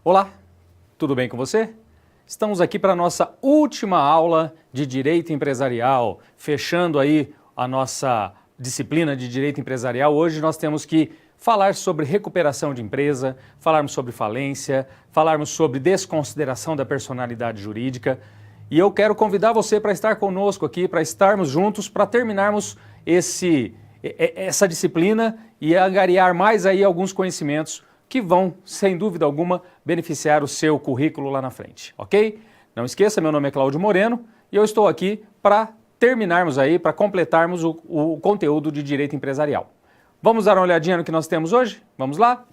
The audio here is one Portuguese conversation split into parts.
Olá, tudo bem com você? Estamos aqui para a nossa última aula de Direito Empresarial, fechando aí a nossa disciplina de Direito Empresarial. Hoje nós temos que falar sobre recuperação de empresa, falarmos sobre falência, falarmos sobre desconsideração da personalidade jurídica. E eu quero convidar você para estar conosco aqui, para estarmos juntos, para terminarmos essa disciplina e angariar mais aí alguns conhecimentos que vão, sem dúvida alguma, beneficiar o seu currículo lá na frente, ok? Não esqueça, meu nome é Cláudio Moreno e eu estou aqui para terminarmos aí, para completarmos o conteúdo de Direito Empresarial. Vamos dar uma olhadinha no que nós temos hoje? Vamos lá?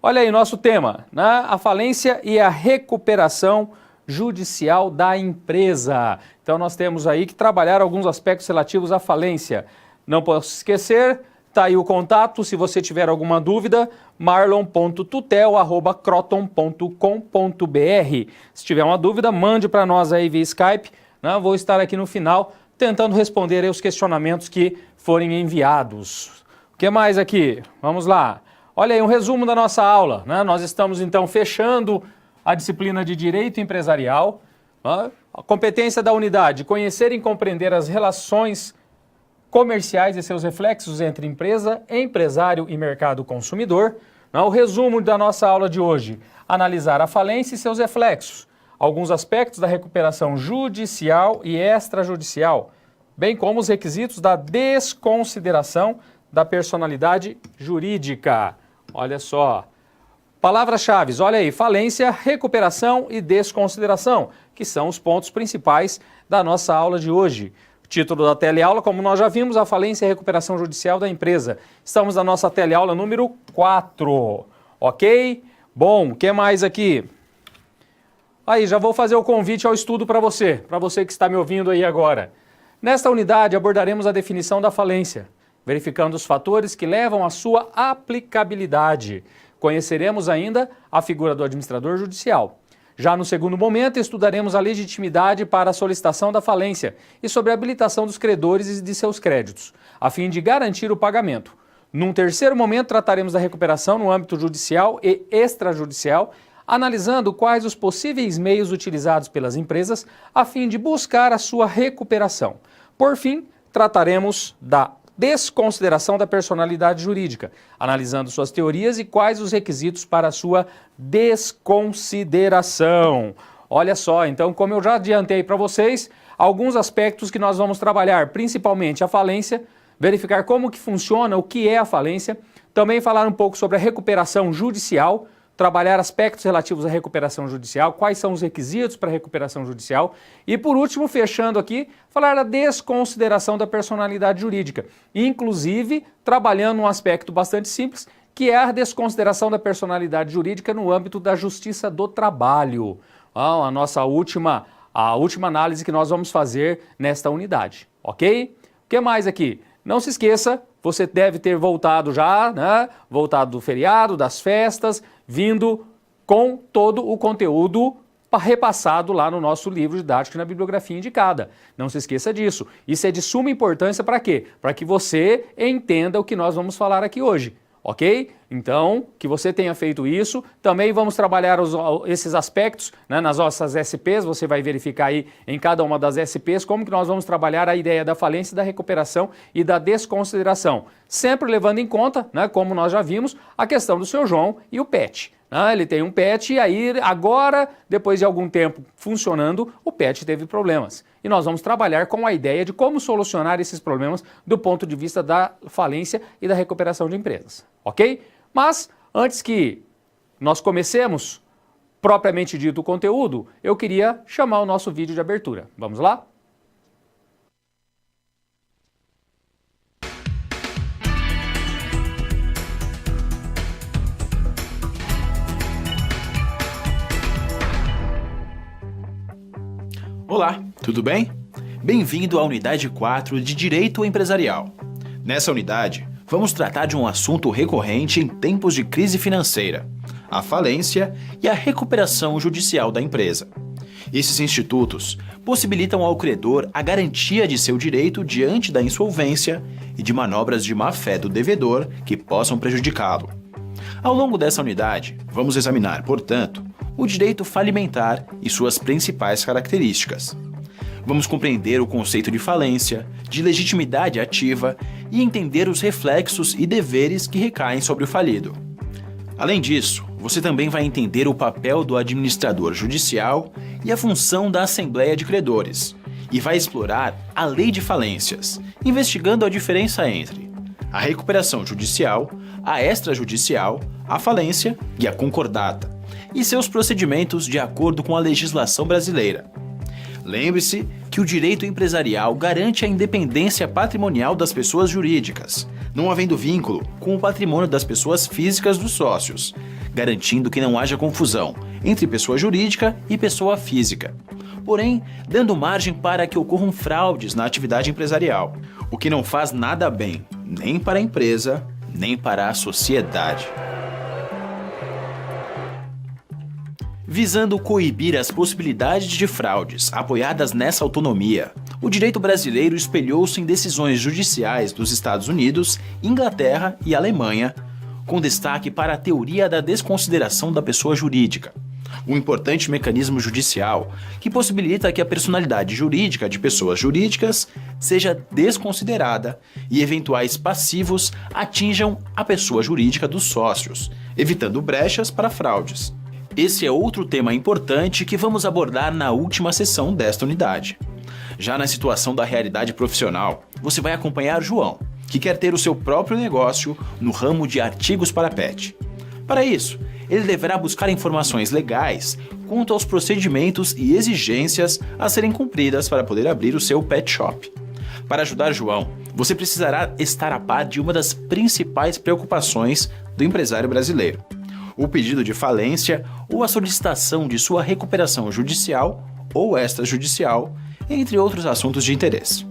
Olha aí nosso tema, né? A falência e a recuperação judicial da empresa. Então nós temos aí que trabalhar alguns aspectos relativos à falência. Não posso esquecer, está aí o contato, se você tiver alguma dúvida, marlon.tutel@croton.com.br. Se tiver uma dúvida, mande para nós aí via Skype, né? Vou estar aqui no final tentando responder aí os questionamentos que forem enviados. O que mais aqui? Vamos lá. Olha aí um resumo da nossa aula, né? Nós estamos então fechando a disciplina de Direito Empresarial, né? A competência da unidade, conhecer e compreender as relações comerciais e seus reflexos entre empresa, empresário e mercado consumidor. O resumo da nossa aula de hoje, analisar a falência e seus reflexos, alguns aspectos da recuperação judicial e extrajudicial, bem como os requisitos da desconsideração da personalidade jurídica. Olha só, palavras-chave, olha aí, falência, recuperação e desconsideração, que são os pontos principais da nossa aula de hoje. Título da teleaula, como nós já vimos, a falência e a recuperação judicial da empresa. Estamos na nossa teleaula número 4, ok? Bom, o que mais aqui? Aí, já vou fazer o convite ao estudo para você que está me ouvindo aí agora. Nesta unidade abordaremos a definição da falência, verificando os fatores que levam à sua aplicabilidade. Conheceremos ainda a figura do administrador judicial. Já no segundo momento, estudaremos a legitimidade para a solicitação da falência e sobre a habilitação dos credores e de seus créditos, a fim de garantir o pagamento. Num terceiro momento, trataremos da recuperação no âmbito judicial e extrajudicial, analisando quais os possíveis meios utilizados pelas empresas a fim de buscar a sua recuperação. Por fim, trataremos da desconsideração da personalidade jurídica, analisando suas teorias e quais os requisitos para a sua desconsideração. Olha só, então, como eu já adiantei para vocês, alguns aspectos que nós vamos trabalhar, principalmente a falência, verificar como que funciona, o que é a falência, também falar um pouco sobre a recuperação judicial, trabalhar aspectos relativos à recuperação judicial, quais são os requisitos para a recuperação judicial e, por último, fechando aqui, falar da desconsideração da personalidade jurídica, inclusive trabalhando um aspecto bastante simples, que é a desconsideração da personalidade jurídica no âmbito da justiça do trabalho. A nossa última análise que nós vamos fazer nesta unidade, ok? O que mais aqui? Não se esqueça, você deve ter voltado já, né? Voltado do feriado, das festas, vindo com todo o conteúdo repassado lá no nosso livro didático e na bibliografia indicada. Não se esqueça disso. Isso é de suma importância para quê? Para que você entenda o que nós vamos falar aqui hoje. Ok? Então, que você tenha feito isso. Também vamos trabalhar esses aspectos, né, nas nossas SPs, você vai verificar aí em cada uma das SPs como que nós vamos trabalhar a ideia da falência, da recuperação e da desconsideração. Sempre levando em conta, né, como nós já vimos, a questão do seu João e o PET. Ele tem um PET e aí agora, depois de algum tempo funcionando, o PET teve problemas. E nós vamos trabalhar com a ideia de como solucionar esses problemas do ponto de vista da falência e da recuperação de empresas, ok? Mas antes que nós comecemos propriamente dito o conteúdo, eu queria chamar o nosso vídeo de abertura. Vamos lá? Olá, tudo bem? Bem-vindo à unidade 4 de Direito Empresarial. Nessa unidade, vamos tratar de um assunto recorrente em tempos de crise financeira, a falência e a recuperação judicial da empresa. Esses institutos possibilitam ao credor a garantia de seu direito diante da insolvência e de manobras de má-fé do devedor que possam prejudicá-lo. Ao longo dessa unidade, vamos examinar, portanto, o direito falimentar e suas principais características. Vamos compreender o conceito de falência, de legitimidade ativa e entender os reflexos e deveres que recaem sobre o falido. Além disso, você também vai entender o papel do administrador judicial e a função da Assembleia de Credores, e vai explorar a lei de falências, investigando a diferença entre a recuperação judicial, a extrajudicial, a falência e a concordata, e seus procedimentos de acordo com a legislação brasileira. Lembre-se que o direito empresarial garante a independência patrimonial das pessoas jurídicas, não havendo vínculo com o patrimônio das pessoas físicas dos sócios, garantindo que não haja confusão entre pessoa jurídica e pessoa física, porém dando margem para que ocorram fraudes na atividade empresarial, o que não faz nada bem, nem para a empresa, nem para a sociedade. Visando coibir as possibilidades de fraudes apoiadas nessa autonomia, o direito brasileiro espelhou-se em decisões judiciais dos Estados Unidos, Inglaterra e Alemanha, com destaque para a teoria da desconsideração da pessoa jurídica, um importante mecanismo judicial que possibilita que a personalidade jurídica de pessoas jurídicas seja desconsiderada e eventuais passivos atinjam a pessoa jurídica dos sócios, evitando brechas para fraudes. Esse é outro tema importante que vamos abordar na última sessão desta unidade. Já na situação da realidade profissional, você vai acompanhar João, que quer ter o seu próprio negócio no ramo de artigos para pet. Para isso, ele deverá buscar informações legais quanto aos procedimentos e exigências a serem cumpridas para poder abrir o seu pet shop. Para ajudar João, você precisará estar a par de uma das principais preocupações do empresário brasileiro: o pedido de falência ou a solicitação de sua recuperação judicial ou extrajudicial, entre outros assuntos de interesse.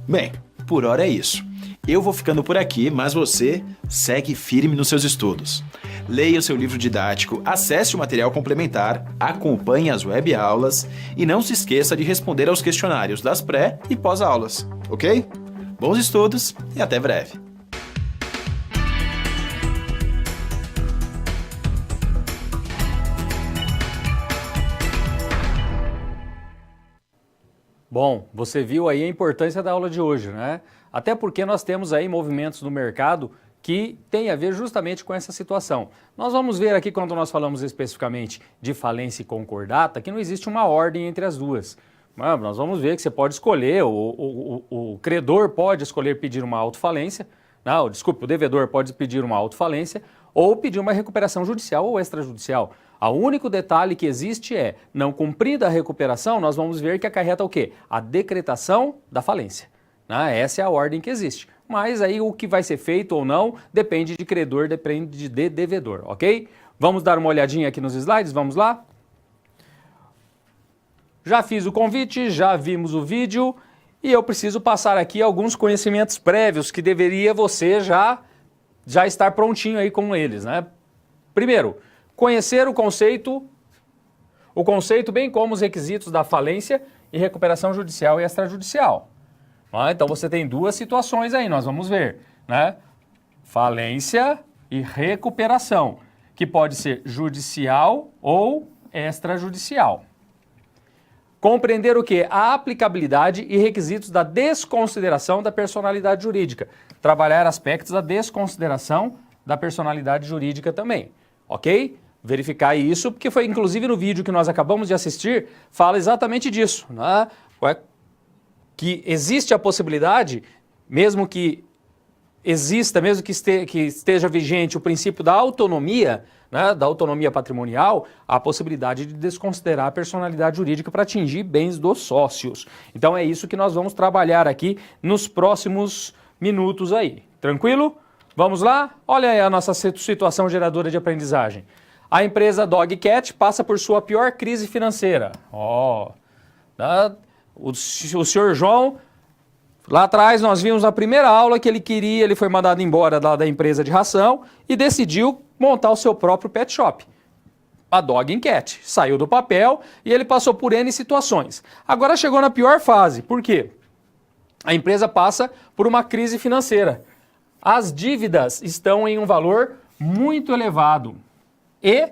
Bem, por hora é isso. Eu vou ficando por aqui, mas você segue firme nos seus estudos. Leia o seu livro didático, acesse o material complementar, acompanhe as web-aulas e não se esqueça de responder aos questionários das pré- e pós-aulas, ok? Bons estudos e até breve! Bom, você viu aí a importância da aula de hoje, né? Até porque nós temos aí movimentos no mercado que tem a ver justamente com essa situação. Nós vamos ver aqui, quando nós falamos especificamente de falência e concordata, que não existe uma ordem entre as duas. Mas nós vamos ver que você pode escolher, o credor pode escolher pedir uma autofalência, não, desculpe, o devedor pode pedir uma autofalência ou pedir uma recuperação judicial ou extrajudicial. O único detalhe que existe é, não cumprida a recuperação, nós vamos ver que acarreta o quê? A decretação da falência. Essa é a ordem que existe. Mas aí o que vai ser feito ou não depende de credor, depende de devedor, ok? Vamos dar uma olhadinha aqui nos slides, vamos lá? Já fiz o convite, já vimos o vídeo e eu preciso passar aqui alguns conhecimentos prévios que deveria você já estar prontinho aí com eles, né? Primeiro, conhecer o conceito bem como os requisitos da falência e recuperação judicial e extrajudicial. Então você tem duas situações aí, nós vamos ver, né? Falência e recuperação, que pode ser judicial ou extrajudicial. Compreender o quê? A aplicabilidade e requisitos da desconsideração da personalidade jurídica. Trabalhar aspectos da desconsideração da personalidade jurídica também, ok? Verificar isso, porque foi inclusive no vídeo que nós acabamos de assistir, fala exatamente disso, né? Que existe a possibilidade, mesmo que exista, mesmo que esteja vigente o princípio da autonomia, né, da autonomia patrimonial, a possibilidade de desconsiderar a personalidade jurídica para atingir bens dos sócios. Então é isso que nós vamos trabalhar aqui nos próximos minutos aí. Tranquilo? Vamos lá? Olha aí a nossa situação geradora de aprendizagem. A empresa Dog Cat passa por sua pior crise financeira. O senhor João, lá atrás nós vimos na primeira aula que ele foi mandado embora da empresa de ração e decidiu montar o seu próprio pet shop. A Dog Cat saiu do papel e ele passou por N situações. Agora chegou na pior fase. Por quê? A empresa passa por uma crise financeira. As dívidas estão em um valor muito elevado. E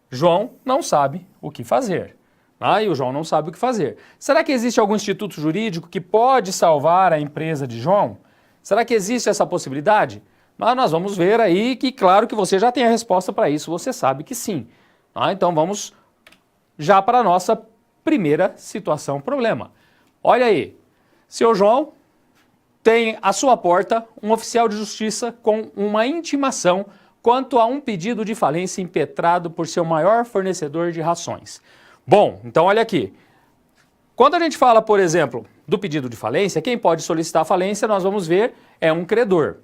João não sabe o que fazer. E o João não sabe o que fazer. Será que existe algum instituto jurídico que pode salvar a empresa de João? Será que existe essa possibilidade? Nós vamos ver aí que, claro que você já tem a resposta para isso, você sabe que sim. Então vamos já para a nossa primeira situação, problema. Olha aí, seu João tem à sua porta um oficial de justiça com uma intimação quanto a um pedido de falência impetrado por seu maior fornecedor de rações. Bom, então olha aqui. Quando a gente fala, por exemplo, do pedido de falência, quem pode solicitar a falência, nós vamos ver, é um credor.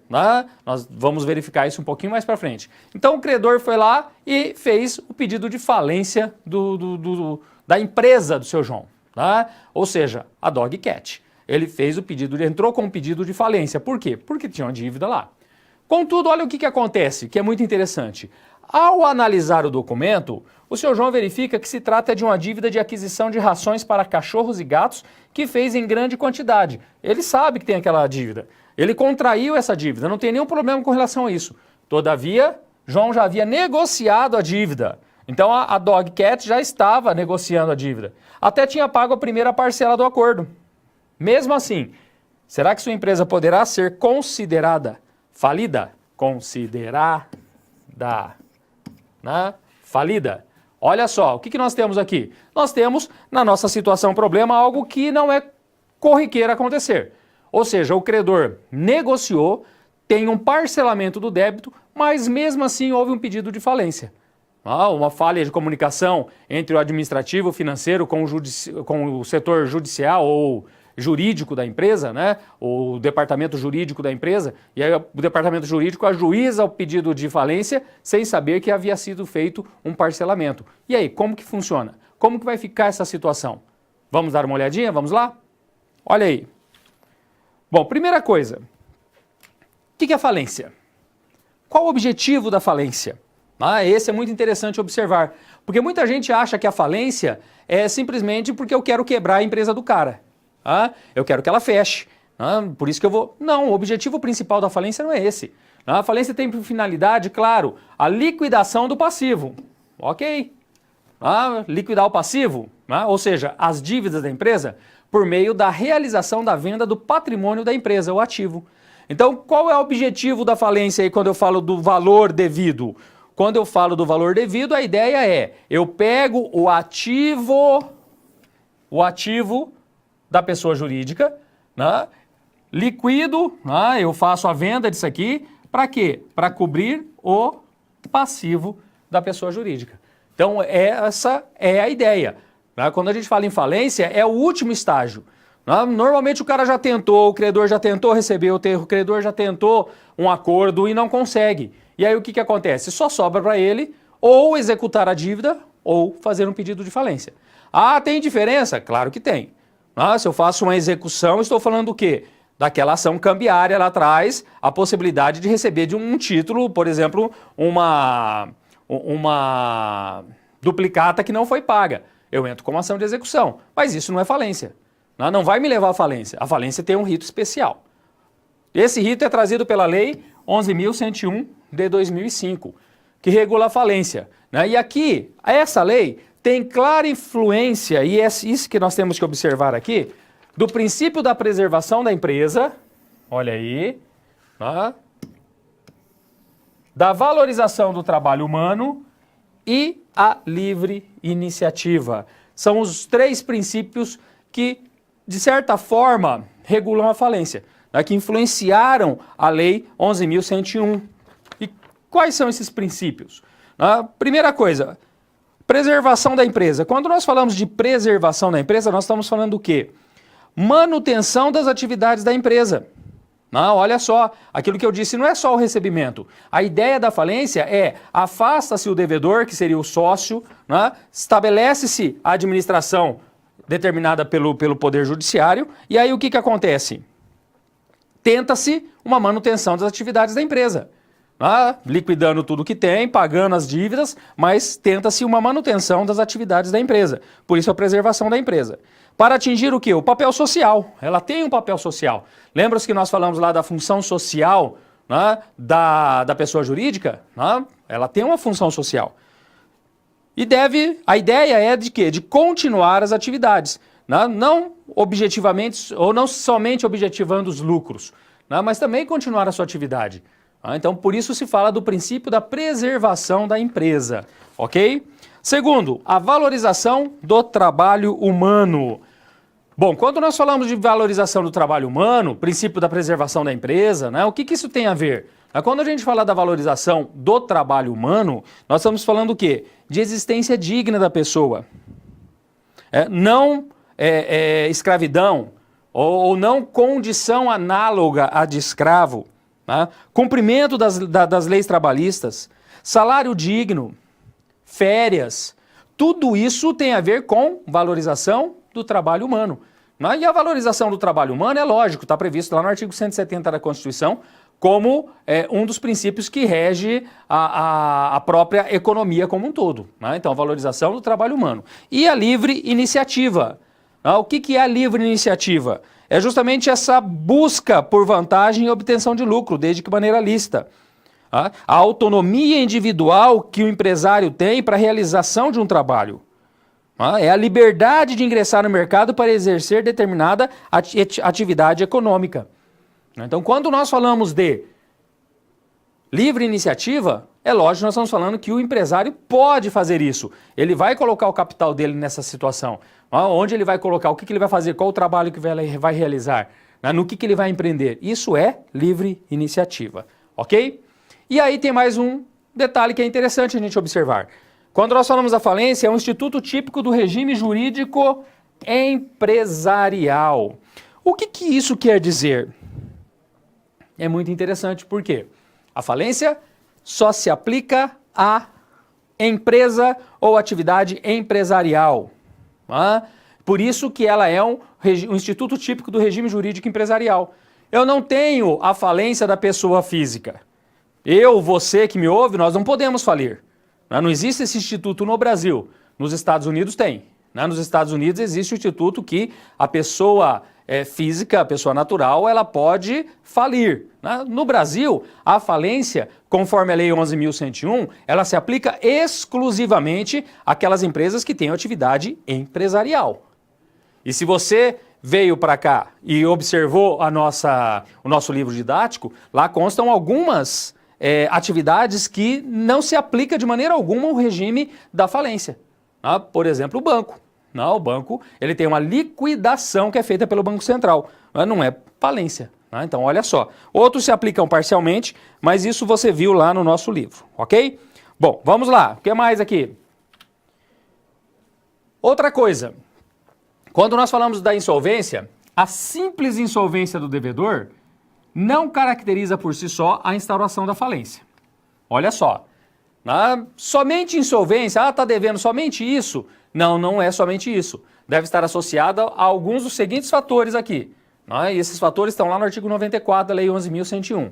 Nós vamos verificar isso um pouquinho mais para frente. Então o credor foi lá e fez o pedido de falência da empresa do seu João. Ou seja, a Dog Cat. Ele fez o pedido, entrou com um pedido de falência. Por quê? Porque tinha uma dívida lá. Contudo, olha o que acontece, que é muito interessante. Ao analisar o documento, o seu João verifica que se trata de uma dívida de aquisição de rações para cachorros e gatos que fez em grande quantidade. Ele sabe que tem aquela dívida. Ele contraiu essa dívida, não tem nenhum problema com relação a isso. Todavia, João já havia negociado a dívida. Então a Dog Cat já estava negociando a dívida. Até tinha pago a primeira parcela do acordo. Mesmo assim, será que sua empresa poderá ser considerada falida? Considerada, falida. Olha só, o que nós temos aqui? Nós temos, na nossa situação problema, algo que não é corriqueiro acontecer. Ou seja, o credor negociou, tem um parcelamento do débito, mas mesmo assim houve um pedido de falência. Uma falha de comunicação entre o administrativo, o financeiro com o setor judicial ou jurídico da empresa, o departamento jurídico da empresa, e aí o departamento jurídico ajuiza o pedido de falência sem saber que havia sido feito um parcelamento. E aí, como que funciona? Como que vai ficar essa situação? Vamos dar uma olhadinha? Vamos lá? Olha aí. Bom, primeira coisa, o que é falência? Qual o objetivo da falência? Esse é muito interessante observar, porque muita gente acha que a falência é simplesmente porque eu quero quebrar a empresa do cara. Eu quero que ela feche. Por isso que eu vou... Não, o objetivo principal da falência não é esse. A falência tem por finalidade, claro, a liquidação do passivo. Ok. Liquidar o passivo, ou seja, as dívidas da empresa, por meio da realização da venda do patrimônio da empresa, o ativo. Então, qual é o objetivo da falência aí quando eu falo do valor devido? Quando eu falo do valor devido, a ideia é, eu pego o ativo da pessoa jurídica, liquido, eu faço a venda disso aqui, para quê? Para cobrir o passivo da pessoa jurídica. Então, essa é a ideia. Quando a gente fala em falência, é o último estágio. Normalmente o cara já tentou, o credor já tentou receber o credor já tentou um acordo e não consegue. E aí o que acontece? Só sobra para ele ou executar a dívida ou fazer um pedido de falência. Tem diferença? Claro que tem. Se eu faço uma execução, estou falando do quê? Daquela ação cambiária lá atrás, a possibilidade de receber de um título, por exemplo, uma duplicata que não foi paga. Eu entro com uma ação de execução, mas isso não é falência. Não vai me levar à falência. A falência tem um rito especial. Esse rito é trazido pela Lei 11.101 de 2005, que regula a falência. E aqui, essa lei tem clara influência, e é isso que nós temos que observar aqui, do princípio da preservação da empresa, olha aí, da valorização do trabalho humano e a livre iniciativa. São os três princípios que, de certa forma, regulam a falência, que influenciaram a Lei 11.101. E quais são esses princípios? Primeira coisa, preservação da empresa. Quando nós falamos de preservação da empresa, nós estamos falando do quê? Manutenção das atividades da empresa. Olha só, aquilo que eu disse não é só o recebimento. A ideia da falência é afasta-se o devedor, que seria o sócio, estabelece-se a administração determinada pelo Poder Judiciário, e aí o que acontece? Tenta-se uma manutenção das atividades da empresa. Liquidando tudo que tem, pagando as dívidas, mas tenta-se uma manutenção das atividades da empresa. Por isso a preservação da empresa. Para atingir o quê? O papel social. Ela tem um papel social. Lembra-se que nós falamos lá da função social né, da pessoa jurídica, né, ela tem uma função social. E a ideia é de quê? De continuar as atividades, né, não objetivamente, ou não somente objetivando os lucros, né, mas também continuar a sua atividade. Então, por isso se fala do princípio da preservação da empresa, ok? Segundo, a valorização do trabalho humano. Bom, quando nós falamos de valorização do trabalho humano, princípio da preservação da empresa, né, o que isso tem a ver? Quando a gente fala da valorização do trabalho humano, nós estamos falando o quê? De existência digna da pessoa. Não escravidão ou não condição análoga à de escravo. Né? Cumprimento das leis trabalhistas, salário digno, férias, tudo isso tem a ver com valorização do trabalho humano. Né? E a valorização do trabalho humano é lógico, está previsto lá no artigo 170 da Constituição, como um dos princípios que rege a própria economia como um todo. Né? Então, a valorização do trabalho humano. E a livre iniciativa. O que é a livre iniciativa? É justamente essa busca por vantagem e obtenção de lucro, desde que maneira lícita. A autonomia individual que o empresário tem para a realização de um trabalho. É a liberdade de ingressar no mercado para exercer determinada atividade econômica. Então, quando nós falamos de livre iniciativa, é lógico que nós estamos falando que o empresário pode fazer isso. Ele vai colocar o capital dele nessa situação. Onde ele vai colocar, o que ele vai fazer, qual o trabalho que vai realizar, no que ele vai empreender. Isso é livre iniciativa, ok? E aí tem mais um detalhe que é interessante a gente observar. Quando nós falamos da falência, é um instituto típico do regime jurídico empresarial. O que isso quer dizer? É muito interessante, por quê? A falência só se aplica à empresa ou atividade empresarial. Por isso que ela é um instituto típico do regime jurídico empresarial. Eu não tenho a falência da pessoa física. Eu, você que me ouve, nós não podemos falir. Não existe esse instituto no Brasil. Nos Estados Unidos tem. Nos Estados Unidos existe o instituto que a pessoa física, a pessoa natural, ela pode falir. No Brasil, a falência, conforme a Lei 11.101, ela se aplica exclusivamente àquelas empresas que têm atividade empresarial. E se você veio para cá e observou o nosso livro didático, lá constam algumas atividades que não se aplica de maneira alguma ao regime da falência. Por exemplo, o banco. O banco ele tem uma liquidação que é feita pelo Banco Central, não é falência. Então, olha só. Outros se aplicam parcialmente, mas isso você viu lá no nosso livro, ok? Bom, vamos lá. O que mais aqui? Outra coisa. Quando nós falamos da insolvência, a simples insolvência do devedor não caracteriza por si só a instauração da falência. Olha só. Somente insolvência, está devendo somente isso? Não, não é somente isso. Deve estar associada a alguns dos seguintes fatores aqui. E esses fatores estão lá no artigo 94 da Lei 11.101.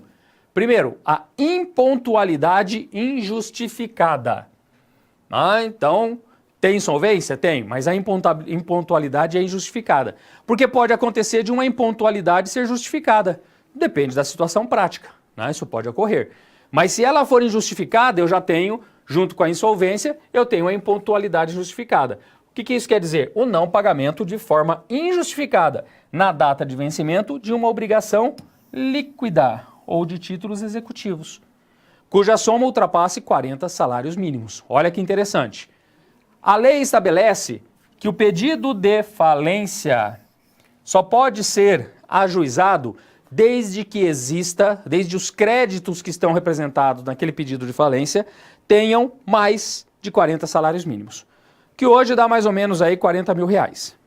Primeiro, a impontualidade injustificada. Então, tem insolvência? Tem, mas a impontualidade é injustificada. Porque pode acontecer de uma impontualidade ser justificada. Depende da situação prática. Isso pode ocorrer. Mas se ela for injustificada, eu já tenho, junto com a insolvência, eu tenho a impontualidade justificada. O que isso quer dizer? O não pagamento de forma injustificada na data de vencimento de uma obrigação líquida ou de títulos executivos, cuja soma ultrapasse 40 salários mínimos. Olha que interessante. A lei estabelece que o pedido de falência só pode ser ajuizado desde os créditos que estão representados naquele pedido de falência tenham mais de 40 salários mínimos, que hoje dá mais ou menos aí 40 mil reais.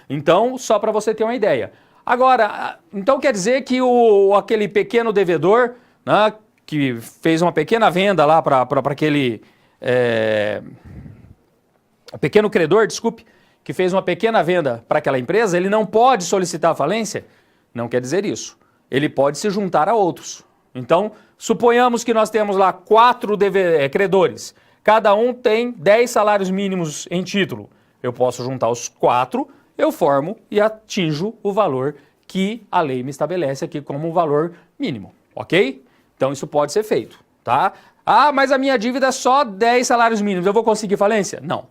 Então, só para você ter uma ideia. Agora, então quer dizer que aquele pequeno devedor, que fez uma pequena venda lá para aquele... pequeno credor, desculpe, que fez uma pequena venda para aquela empresa, ele não pode solicitar a falência? Não quer dizer isso. Ele pode se juntar a outros. Então, suponhamos que nós temos lá 4 credores. Cada um tem 10 salários mínimos em título. Eu posso juntar os 4, eu formo e atinjo o valor que a lei me estabelece aqui como um valor mínimo. ok? Então isso pode ser feito, tá? Ah, mas a minha dívida é só 10 salários mínimos, eu vou conseguir falência? Não,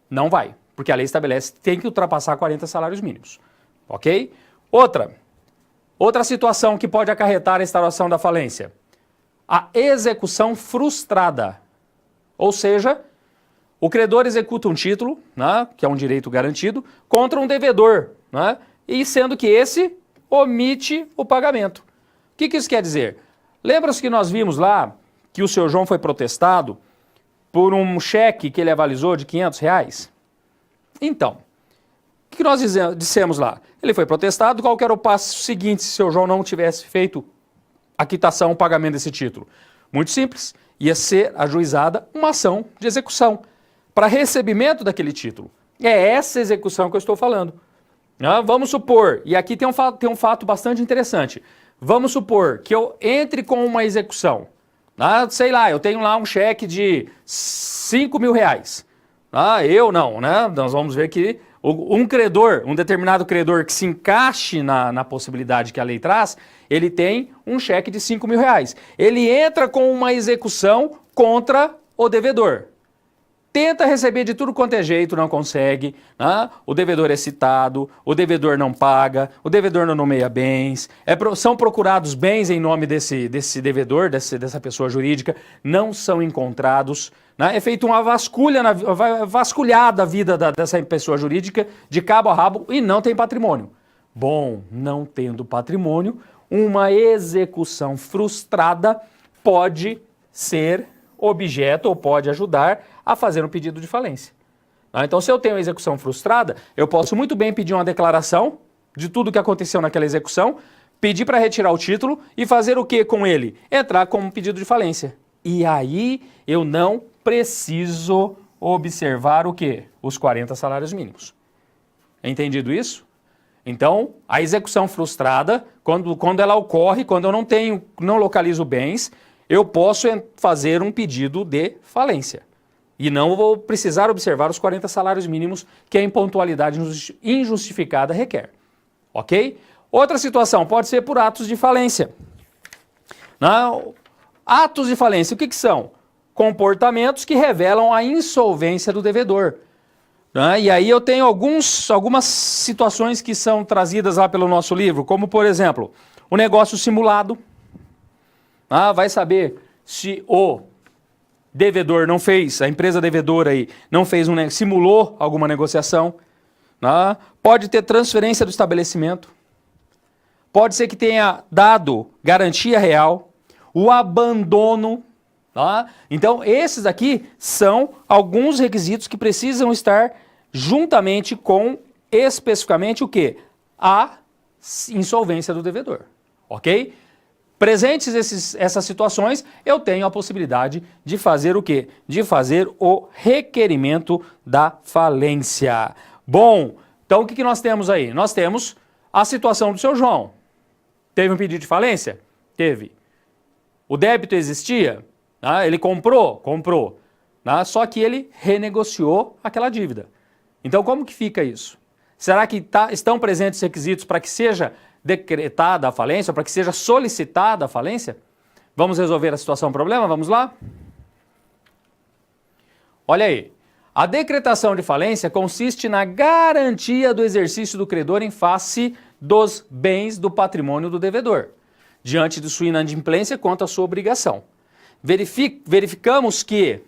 não vai, porque a lei estabelece que tem que ultrapassar 40 salários mínimos, ok? Outra situação que pode acarretar a instauração da falência, a execução frustrada, ou seja, o credor executa um título, né, que é um direito garantido, contra um devedor, né, e sendo que esse omite o pagamento. O que isso quer dizer? Lembra-se que nós vimos lá que o seu João foi protestado por um cheque que ele avalizou de R$500? Então, o que nós dissemos lá? Ele foi protestado, qual que era o passo seguinte se o seu João não tivesse feito a quitação, o pagamento desse título? Muito simples, ia ser ajuizada uma ação de execução para recebimento daquele título. É essa execução que eu estou falando. Vamos supor, e aqui tem um fato bastante interessante, vamos supor que eu entre com uma execução, sei lá, eu tenho lá um cheque de R$5.000, eu não, né? Nós vamos ver que um credor, um determinado credor que se encaixe na possibilidade que a lei traz, ele tem um cheque de R$5.000. Ele entra com uma execução contra o devedor. Tenta receber de tudo quanto é jeito, não consegue, o devedor é citado, o devedor não paga, o devedor não nomeia bens, são procurados bens em nome desse devedor, dessa pessoa jurídica, não são encontrados, é feita uma vasculhada a vida dessa pessoa jurídica de cabo a rabo e não tem patrimônio. Bom, não tendo patrimônio, uma execução frustrada pode ser objeto ou pode ajudar a fazer um pedido de falência. Então, se eu tenho execução frustrada, eu posso muito bem pedir uma declaração de tudo o que aconteceu naquela execução, pedir para retirar o título e fazer o que com ele? Entrar com um pedido de falência. E aí eu não preciso observar o quê? Os 40 salários mínimos. Entendido isso? Então, a execução frustrada, quando ela ocorre, quando eu não localizo bens, eu posso fazer um pedido de falência. E não vou precisar observar os 40 salários mínimos que a impontualidade injustificada requer. Ok? Outra situação pode ser por atos de falência. Atos de falência, o que são? Comportamentos que revelam a insolvência do devedor. E aí eu tenho algumas situações que são trazidas lá pelo nosso livro, como por exemplo, o negócio simulado. Vai saber se o devedor não fez, a empresa devedora aí não fez simulou alguma negociação. Pode ter transferência do estabelecimento. Pode ser que tenha dado garantia real, o abandono. Então, esses aqui são alguns requisitos que precisam estar juntamente com, especificamente, o quê? A insolvência do devedor. Ok? Presentes essas situações, eu tenho a possibilidade de fazer o quê? De fazer o requerimento da falência. Bom, então o que nós temos aí? Nós temos a situação do seu João. Teve um pedido de falência? Teve. O débito existia? Ele comprou? Comprou. Só que ele renegociou aquela dívida. Então como que fica isso? Será que estão presentes requisitos para que seja decretada a falência, para que seja solicitada a falência? Vamos resolver a situação problema? Vamos lá? Olha aí. A decretação de falência consiste na garantia do exercício do credor em face dos bens do patrimônio do devedor, diante de sua inadimplência quanto à sua obrigação. Verificamos que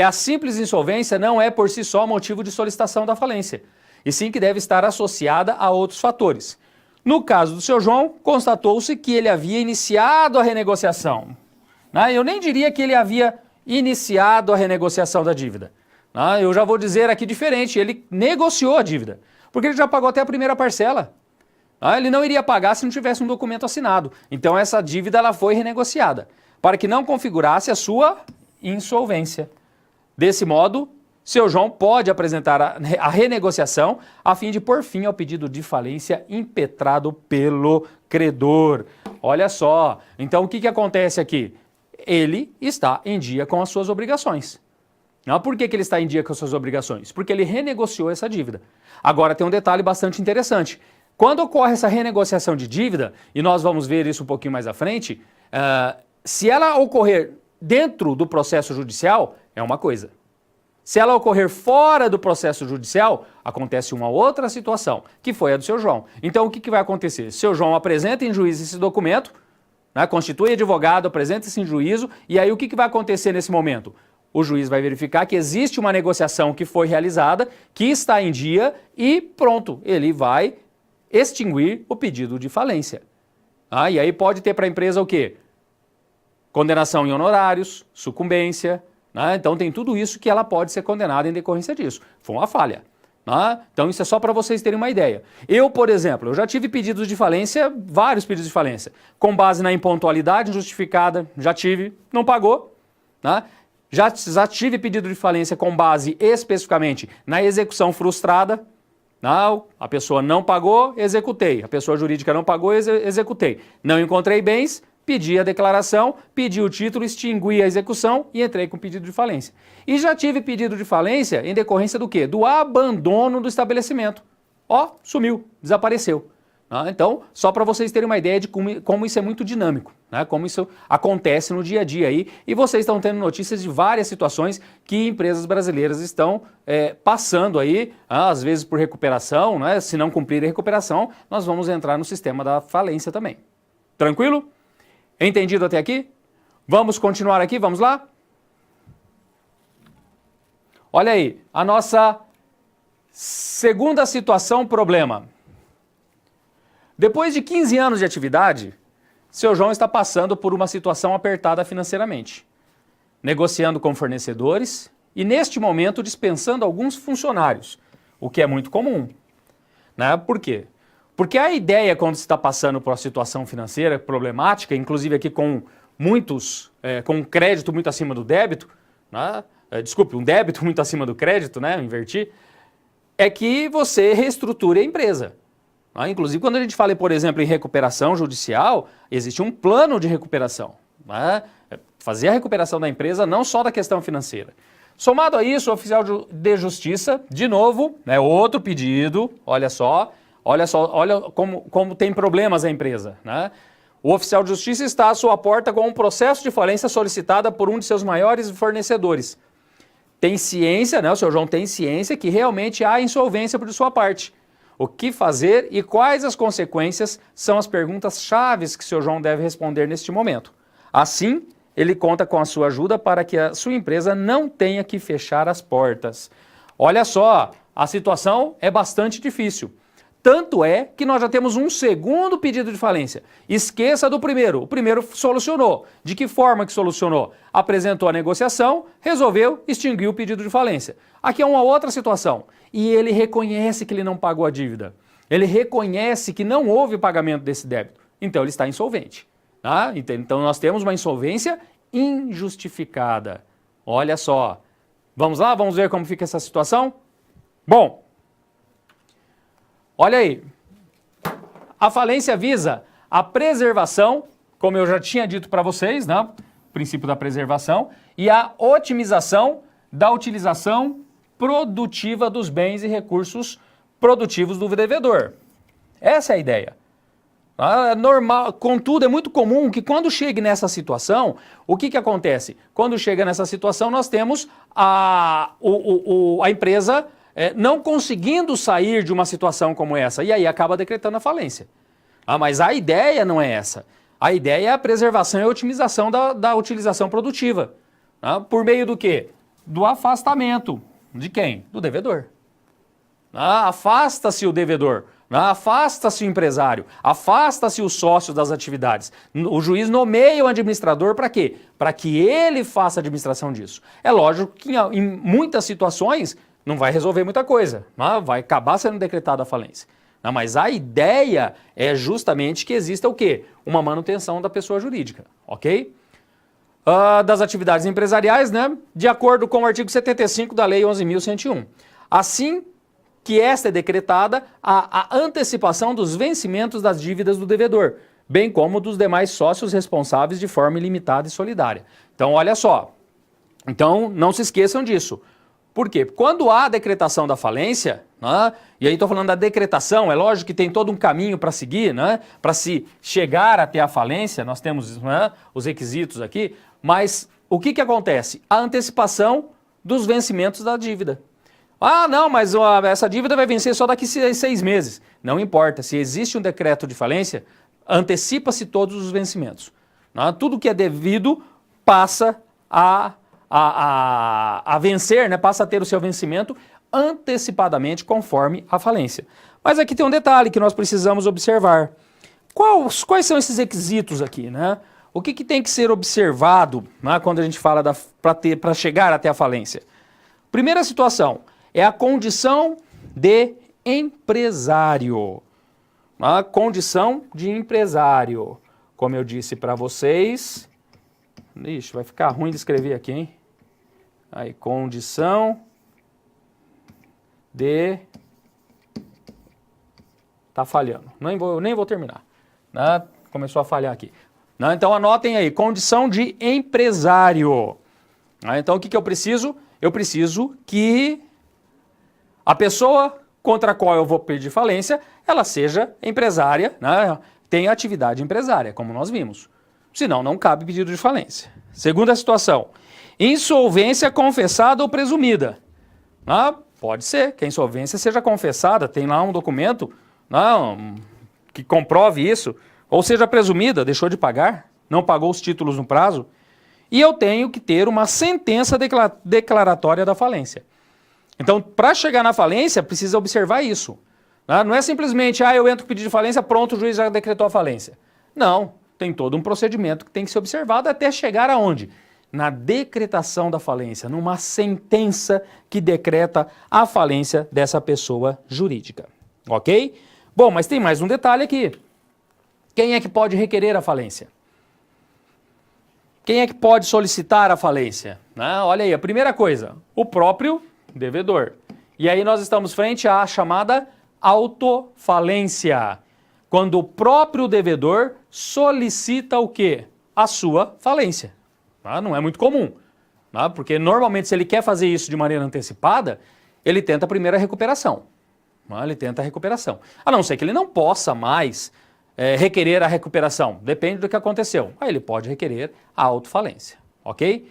a simples insolvência não é por si só motivo de solicitação da falência, e sim que deve estar associada a outros fatores. No caso do seu João, constatou-se que ele havia iniciado a renegociação. Eu nem diria que ele havia iniciado a renegociação da dívida. Eu já vou dizer aqui diferente, ele negociou a dívida, porque ele já pagou até a primeira parcela. Ele não iria pagar se não tivesse um documento assinado. Então essa dívida ela foi renegociada, para que não configurasse a sua insolvência. Desse modo, seu João pode apresentar a renegociação a fim de pôr fim ao pedido de falência impetrado pelo credor. Olha só, então o que acontece aqui? Ele está em dia com as suas obrigações. Por que ele está em dia com as suas obrigações? Porque ele renegociou essa dívida. Agora tem um detalhe bastante interessante. Quando ocorre essa renegociação de dívida, e nós vamos ver isso um pouquinho mais à frente, se ela ocorrer dentro do processo judicial, é uma coisa. Se ela ocorrer fora do processo judicial, acontece uma outra situação, que foi a do seu João. Então, o que vai acontecer? Seu João apresenta em juízo esse documento, né, constitui advogado, apresenta isso em juízo, e aí o que vai acontecer nesse momento? O juiz vai verificar que existe uma negociação que foi realizada, que está em dia, e pronto, ele vai extinguir o pedido de falência. E aí pode ter para a empresa o quê? Condenação em honorários, sucumbência, né? Então tem tudo isso que ela pode ser condenada em decorrência disso. Foi uma falha. Né? Então isso é só para vocês terem uma ideia. Eu, por exemplo, eu já tive pedidos de falência, vários pedidos de falência, com base na impontualidade injustificada, já tive, não pagou. Né? Já tive pedido de falência com base especificamente na execução frustrada. Não, a pessoa não pagou, executei. A pessoa jurídica não pagou, executei. Não encontrei bens, pedi a declaração, pedi o título, extingui a execução e entrei com pedido de falência. E já tive pedido de falência em decorrência do quê? Do abandono do estabelecimento. Sumiu, desapareceu. Então, só para vocês terem uma ideia de como isso é muito dinâmico, né? Como isso acontece no dia a dia aí. E vocês estão tendo notícias de várias situações que empresas brasileiras estão passando aí, às vezes por recuperação, né? Se não cumprir a recuperação, nós vamos entrar no sistema da falência também. Tranquilo? Entendido até aqui? Vamos continuar aqui, vamos lá? Olha aí, a nossa segunda situação, problema. Depois de 15 anos de atividade, seu João está passando por uma situação apertada financeiramente, negociando com fornecedores e, neste momento, dispensando alguns funcionários, o que é muito comum. Né? Por quê? Porque a ideia, quando se está passando por uma situação financeira problemática, inclusive aqui com com um crédito muito acima do débito, né? Um débito muito acima do crédito, né? Inverti, é que você reestruture a empresa. Inclusive, quando a gente fala, por exemplo, em recuperação judicial, existe um plano de recuperação. Né? Fazer a recuperação da empresa, não só da questão financeira. Somado a isso, o oficial de justiça, de novo, né, outro pedido, olha como tem problemas a empresa. Né? O oficial de justiça está à sua porta com um processo de falência solicitada por um de seus maiores fornecedores. Tem ciência, né, o seu João tem ciência que realmente há insolvência por sua parte. O que fazer e quais as consequências são as perguntas chaves que o seu João deve responder neste momento. Assim, ele conta com a sua ajuda para que a sua empresa não tenha que fechar as portas. Olha só, a situação é bastante difícil. Tanto é que nós já temos um segundo pedido de falência. Esqueça do primeiro. O primeiro solucionou. De que forma que solucionou? Apresentou a negociação, resolveu, extinguiu o pedido de falência. Aqui é uma outra situação. E ele reconhece que ele não pagou a dívida. Ele reconhece que não houve pagamento desse débito. Então ele está insolvente. Tá? Então nós temos uma insolvência injustificada. Olha só. Vamos lá? Vamos ver como fica essa situação? Bom, olha aí. A falência visa a preservação, como eu já tinha dito para vocês, né? O princípio da preservação, e a otimização da utilização produtiva dos bens e recursos produtivos do devedor. Essa é a ideia. Normal, contudo, é muito comum que quando chegue nessa situação, o que acontece? Quando chega nessa situação, nós temos a empresa não conseguindo sair de uma situação como essa, e aí acaba decretando a falência. Mas a ideia não é essa. A ideia é a preservação e a otimização da utilização produtiva. Por meio do quê? Do afastamento. De quem? Do devedor. Afasta-se o devedor. Afasta-se o empresário, afasta-se o sócio das atividades. O juiz nomeia o administrador para quê? Para que ele faça a administração disso. É lógico que em muitas situações não vai resolver muita coisa, vai acabar sendo decretada a falência. Mas a ideia é justamente que exista o quê? Uma manutenção da pessoa jurídica, ok? Das atividades empresariais, né? De acordo com o artigo 75 da Lei 11.101. Assim que esta é decretada, a antecipação dos vencimentos das dívidas do devedor, bem como dos demais sócios responsáveis de forma ilimitada e solidária. Então, olha só. Então, não se esqueçam disso. Por quê? Quando há a decretação da falência, né? E aí estou falando da decretação, é lógico que tem todo um caminho para seguir, né? Para se chegar até a falência, nós temos, né, os requisitos aqui, mas o que acontece? A antecipação dos vencimentos da dívida. Ah, não, mas essa dívida vai vencer só daqui 6 meses. Não importa, se existe um decreto de falência, antecipa-se todos os vencimentos. Né? Tudo que é devido passa a vencer, né? Passa a ter o seu vencimento antecipadamente conforme a falência. Mas aqui tem um detalhe que nós precisamos observar. Quais são esses requisitos aqui, né? O que tem que ser observado, né, quando a gente fala para chegar até a falência? Primeira situação é a condição de empresário. A condição de empresário. Como eu disse para vocês... Ixi, vai ficar ruim de escrever aqui, hein? Aí, condição de... Tá falhando. Nem vou terminar. Né? Começou a falhar aqui. Né? Então, anotem aí. Condição de empresário. Então, o que eu preciso? Eu preciso que a pessoa contra a qual eu vou pedir falência, ela seja empresária, né? Tenha atividade empresária, como nós vimos. Senão, não cabe pedido de falência. Segunda situação, insolvência confessada ou presumida. Pode ser que a insolvência seja confessada, tem lá um documento que comprove isso, ou seja presumida, deixou de pagar, não pagou os títulos no prazo, e eu tenho que ter uma sentença declaratória da falência. Então, para chegar na falência, precisa observar isso. Não é simplesmente, eu entro com pedido de falência, pronto, o juiz já decretou a falência. Não, tem todo um procedimento que tem que ser observado até chegar aonde? Na decretação da falência, numa sentença que decreta a falência dessa pessoa jurídica. Ok? Bom, mas tem mais um detalhe aqui. Quem é que pode requerer a falência? Quem é que pode solicitar a falência? Olha aí, a primeira coisa, o próprio devedor. E aí nós estamos frente à chamada autofalência. Quando o próprio devedor solicita o quê? A sua falência. Não é muito comum, porque normalmente se ele quer fazer isso de maneira antecipada, ele tenta a primeira recuperação. Ele tenta a recuperação. A não ser que ele não possa mais requerer a recuperação. Depende do que aconteceu. Aí ele pode requerer a autofalência, ok?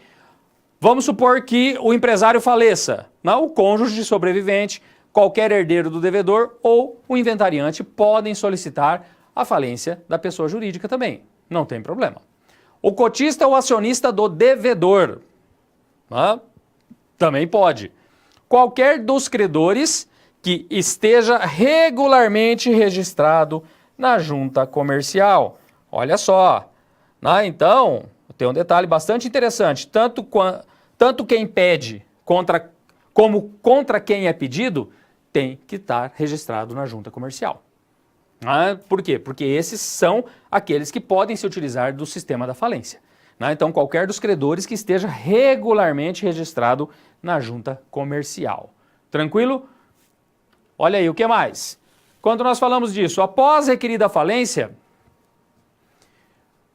Vamos supor que o empresário faleça. O cônjuge sobrevivente, qualquer herdeiro do devedor ou o inventariante podem solicitar a falência da pessoa jurídica também. Não tem problema. O cotista ou acionista do devedor também pode. Qualquer dos credores que esteja regularmente registrado na junta comercial. Olha só. Então, tem um detalhe bastante interessante. Tanto quem pede como contra quem é pedido tem que estar registrado na junta comercial. Por quê? Porque esses são aqueles que podem se utilizar do sistema da falência. Então, qualquer dos credores que esteja regularmente registrado na junta comercial. Tranquilo? Olha aí, o que mais? Quando nós falamos disso, após requerida a falência,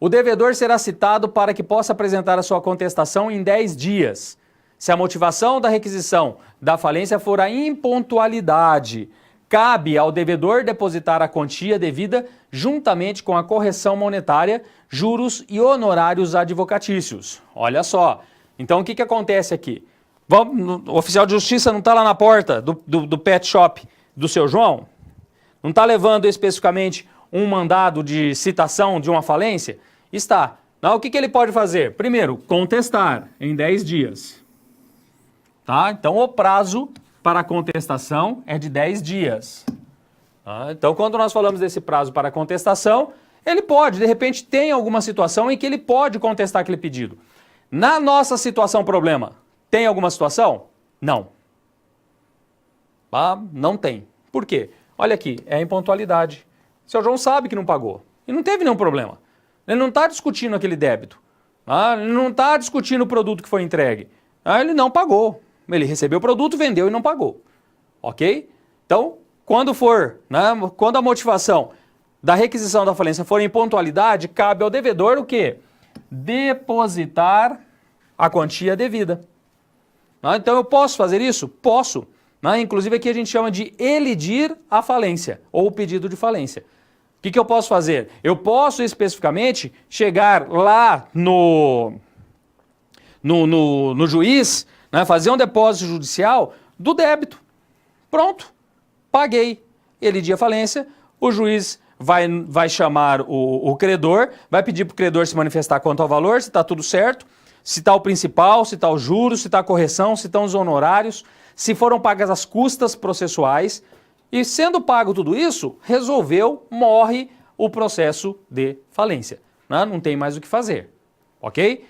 o devedor será citado para que possa apresentar a sua contestação em 10 dias. Se a motivação da requisição da falência for a impontualidade, cabe ao devedor depositar a quantia devida juntamente com a correção monetária, juros e honorários advocatícios. Olha só. Então, o que acontece aqui? O oficial de justiça não está lá na porta do pet shop do seu João? Não está levando especificamente um mandado de citação de uma falência? Está. O que ele pode fazer? Primeiro, contestar em 10 dias. Então, o prazo para a contestação é de 10 dias. Então, quando nós falamos desse prazo para a contestação, ele pode, de repente, tem alguma situação em que ele pode contestar aquele pedido. Na nossa situação problema, tem alguma situação? Não. Não tem. Por quê? Olha aqui, é a impontualidade. O seu João sabe que não pagou e não teve nenhum problema. Ele não está discutindo aquele débito. Ele não está discutindo o produto que foi entregue. Ele não pagou. Ele recebeu o produto, vendeu e não pagou. Ok? Então, quando a motivação da requisição da falência for em pontualidade, cabe ao devedor o quê? Depositar a quantia devida. Então, eu posso fazer isso? Posso. né? Inclusive aqui a gente chama de elidir a falência ou o pedido de falência. O que eu posso fazer? Eu posso especificamente chegar lá no juiz, né, fazer um depósito judicial do débito. Pronto, paguei. Elidir a falência, o juiz vai chamar o credor, vai pedir para o credor se manifestar quanto ao valor, se está tudo certo, se está o principal, se está os juros, se está a correção, se estão os honorários, se foram pagas as custas processuais. E sendo pago tudo isso, resolveu, morre o processo de falência. Né? Não tem mais o que fazer, ok?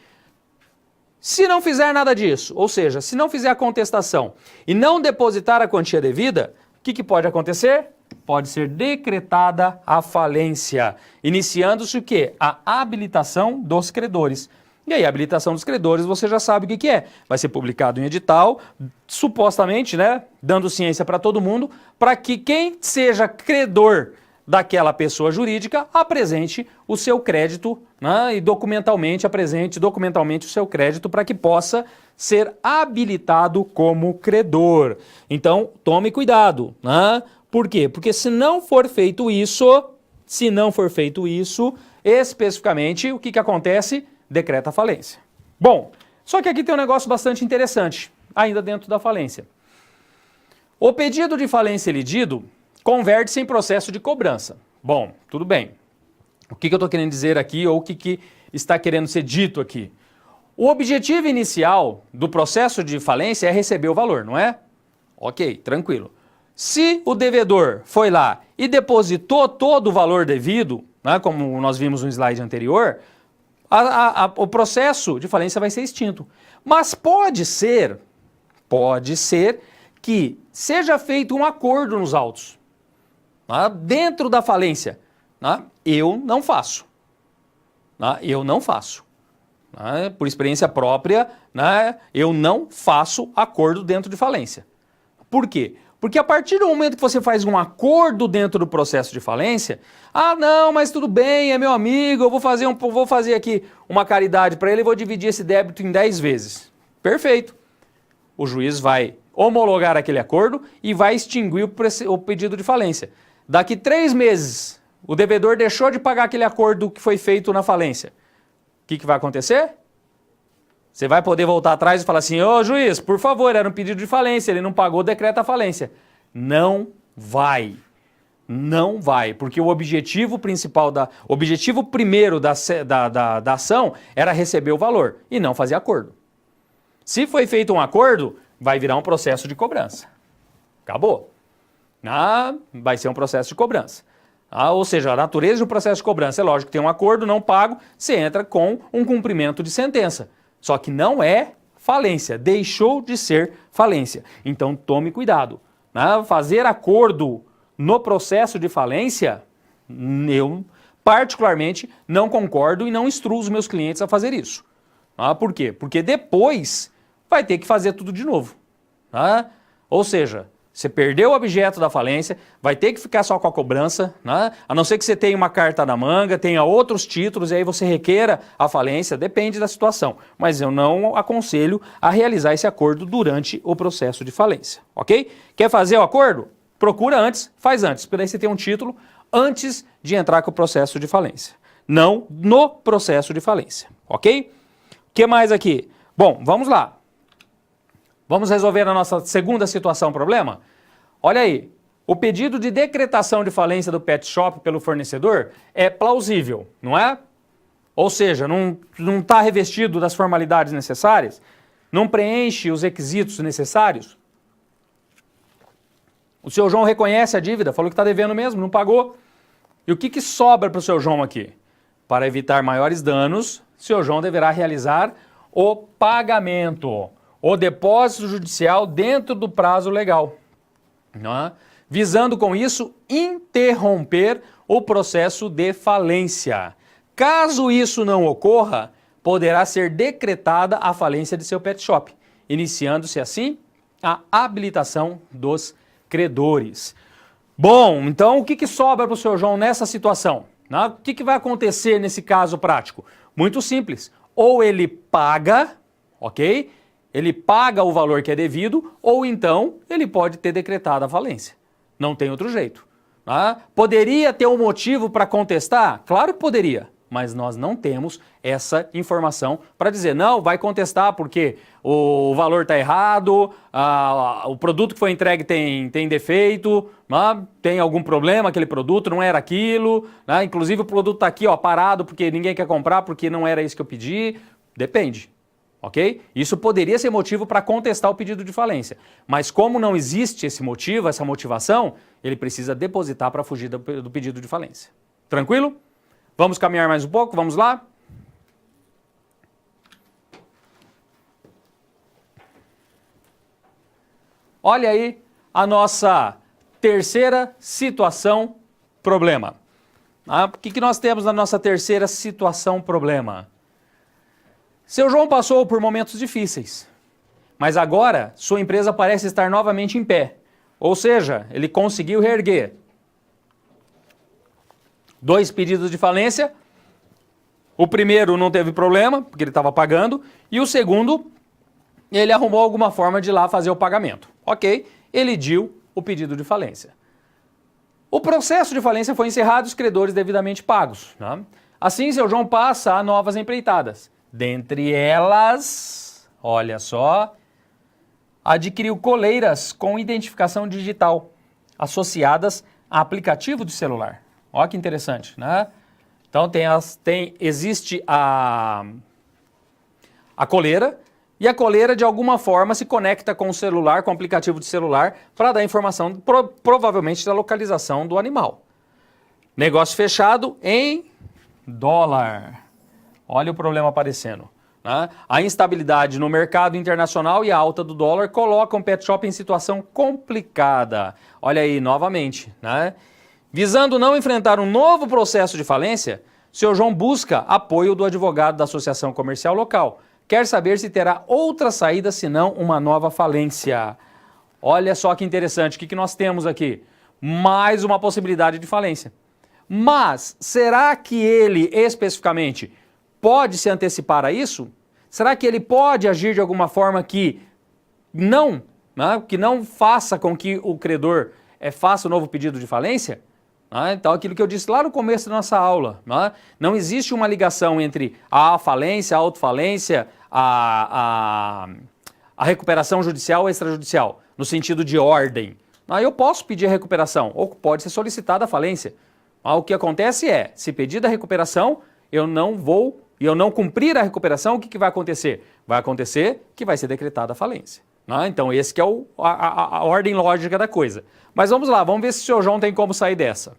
Se não fizer nada disso, ou seja, se não fizer a contestação e não depositar a quantia devida, o que pode acontecer? Pode ser decretada a falência, iniciando-se o quê? A habilitação dos credores. E aí, a habilitação dos credores, você já sabe o que é. Vai ser publicado em edital, supostamente, né, dando ciência para todo mundo, para que quem seja credor daquela pessoa jurídica apresente o seu crédito, né, e apresente documentalmente o seu crédito para que possa ser habilitado como credor. Então, tome cuidado, né? Por quê? Porque se não for feito isso, especificamente, o que acontece? Decreta a falência. Bom, só que aqui tem um negócio bastante interessante, ainda dentro da falência. O pedido de falência elidido converte-se em processo de cobrança. Bom, tudo bem. O que eu estou querendo dizer aqui, ou o que está querendo ser dito aqui? O objetivo inicial do processo de falência é receber o valor, não é? Ok, tranquilo. Se o devedor foi lá e depositou todo o valor devido, né, como nós vimos no slide anterior, o processo de falência vai ser extinto. Mas pode ser que seja feito um acordo nos autos, né, dentro da falência. Né, eu não faço. Né, por experiência própria, né, eu não faço acordo dentro de falência. Por quê? Porque a partir do momento que você faz um acordo dentro do processo de falência, não, mas tudo bem, é meu amigo, eu vou fazer aqui uma caridade para ele e vou dividir esse débito em 10 vezes. Perfeito. O juiz vai homologar aquele acordo e vai extinguir o pedido de falência. Daqui 3 meses, o devedor deixou de pagar aquele acordo que foi feito na falência. O que vai acontecer? Você vai poder voltar atrás e falar assim, ô juiz, por favor, era um pedido de falência, ele não pagou, decreta a falência. Não vai. Não vai, porque o objetivo primeiro da ação era receber o valor e não fazer acordo. Se foi feito um acordo, vai virar um processo de cobrança. Acabou. Vai ser um processo de cobrança. Ou seja, a natureza do processo de cobrança é lógico que tem um acordo, não pago, você entra com um cumprimento de sentença. Só que não é falência, deixou de ser falência. Então tome cuidado. Fazer acordo no processo de falência, eu particularmente não concordo e não instruo os meus clientes a fazer isso. Por quê? Porque depois vai ter que fazer tudo de novo. Ou seja, você perdeu o objeto da falência, vai ter que ficar só com a cobrança, né? A não ser que você tenha uma carta na manga, tenha outros títulos e aí você requeira a falência, depende da situação. Mas eu não aconselho a realizar esse acordo durante o processo de falência, ok? Quer fazer o acordo? Procura antes, faz antes, porque daí você tem um título antes de entrar com o processo de falência. Não no processo de falência, ok? O que mais aqui? Bom, vamos lá. Vamos resolver a nossa segunda situação, problema? Olha aí, o pedido de decretação de falência do pet shop pelo fornecedor é plausível, não é? Ou seja, não está revestido das formalidades necessárias, não preenche os requisitos necessários. O seu João reconhece a dívida, falou que está devendo mesmo, não pagou. E o que sobra para o seu João aqui? Para evitar maiores danos, seu João deverá realizar o pagamento. O depósito judicial dentro do prazo legal, visando com isso interromper o processo de falência. Caso isso não ocorra, poderá ser decretada a falência de seu pet shop, iniciando-se assim a habilitação dos credores. Bom, então o que sobra para o seu João nessa situação? O que vai acontecer nesse caso prático? Muito simples, ou ele paga, ok? ele paga o valor que é devido, ou então ele pode ter decretado a falência. Não tem outro jeito. Tá? Poderia ter um motivo para contestar? Claro que poderia, mas nós não temos essa informação para dizer, não, vai contestar porque o valor está errado, o produto que foi entregue tem defeito, tem algum problema aquele produto, não era aquilo, né? Inclusive o produto está aqui parado porque ninguém quer comprar, porque não era isso que eu pedi. Depende. Ok? Isso poderia ser motivo para contestar o pedido de falência. Mas como não existe esse motivo, essa motivação, ele precisa depositar para fugir do pedido de falência. Tranquilo? Vamos caminhar mais um pouco? Vamos lá? Olha aí a nossa terceira situação problema. O que nós temos na nossa terceira situação problema? Seu João passou por momentos difíceis, mas agora sua empresa parece estar novamente em pé. Ou seja, ele conseguiu reerguer. 2 pedidos de falência. O primeiro não teve problema, porque ele estava pagando. E o segundo, ele arrumou alguma forma de ir lá fazer o pagamento. Ok, elidiu o pedido de falência. O processo de falência foi encerrado e os credores devidamente pagos. Né? Assim, seu João passa a novas empreitadas. Dentre elas, olha só, adquiriu coleiras com identificação digital associadas a aplicativo de celular. Olha que interessante, né? Então existe a coleira, e a coleira de alguma forma se conecta com o celular, com o aplicativo de celular, para dar informação provavelmente da localização do animal. Negócio fechado em dólar. Olha o problema aparecendo. Né? A instabilidade no mercado internacional e a alta do dólar colocam o pet shop em situação complicada. Olha aí, novamente. Né? Visando não enfrentar um novo processo de falência, seu João busca apoio do advogado da Associação Comercial Local. Quer saber se terá outra saída senão uma nova falência. Olha só que interessante. O que nós temos aqui? Mais uma possibilidade de falência. Mas será que ele especificamente pode se antecipar a isso? Será que ele pode agir de alguma forma que não faça com que o credor faça o novo pedido de falência? Então, aquilo que eu disse lá no começo da nossa aula, não existe uma ligação entre a falência, a autofalência, a recuperação judicial ou extrajudicial, no sentido de ordem. Eu posso pedir a recuperação, ou pode ser solicitada a falência. O que acontece é, se pedir a recuperação, eu não cumprir a recuperação, o que vai acontecer? Vai acontecer que vai ser decretada a falência. Então, esse que é a ordem lógica da coisa. Mas vamos lá, vamos ver se o seu João tem como sair dessa.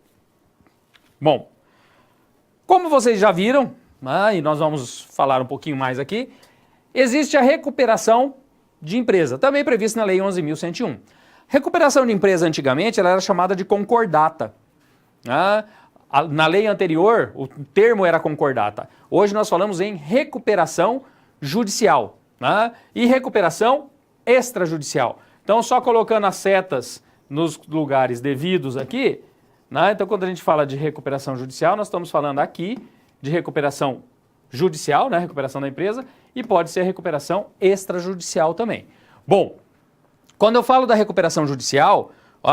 Bom, como vocês já viram, e nós vamos falar um pouquinho mais aqui, existe a recuperação de empresa, também prevista na Lei 11.101. Recuperação de empresa, antigamente, ela era chamada de concordata. Na lei anterior, o termo era concordata. Hoje nós falamos em recuperação judicial, e recuperação extrajudicial. Então, só colocando as setas nos lugares devidos aqui, então quando a gente fala de recuperação judicial, nós estamos falando aqui de recuperação judicial, recuperação da empresa, e pode ser recuperação extrajudicial também. Bom, quando eu falo da recuperação judicial,